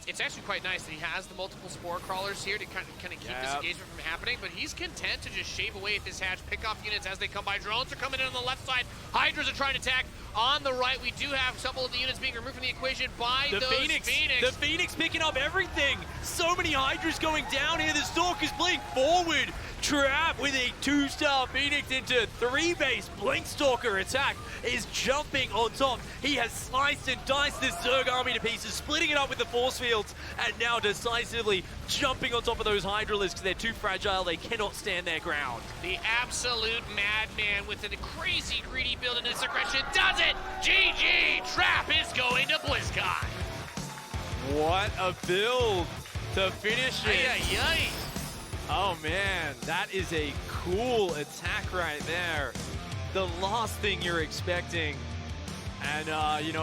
C: it's actually quite nice that he has the multiple Spore Crawlers here to kind of keep this engagement from happening, but he's content to just shave away at this hatch, pick off units as they come by. Drones are coming in on the left side. Hydras are trying to attack on the right. We do have a couple of the units being removed from the equation by those Phoenix.
A: The Phoenix picking up everything. So many Hydras going down here. The Stalkers blink forward. Trap with a 2-star Phoenix into 3-base Blink Stalker attack is jumping on top. He has sliced and diced this Zerg army to pieces, splitting it up with the force fields, and now decisively jumping on top of those Hydralisks. They're too fragile, they cannot stand their ground.
C: The absolute madman with a crazy greedy build and its aggression does it! GG! Trap is going to BlizzCon!
A: What a build to finish it.
C: Ay.
A: Oh man, that is a cool attack right there. The last thing you're expecting. And, you know,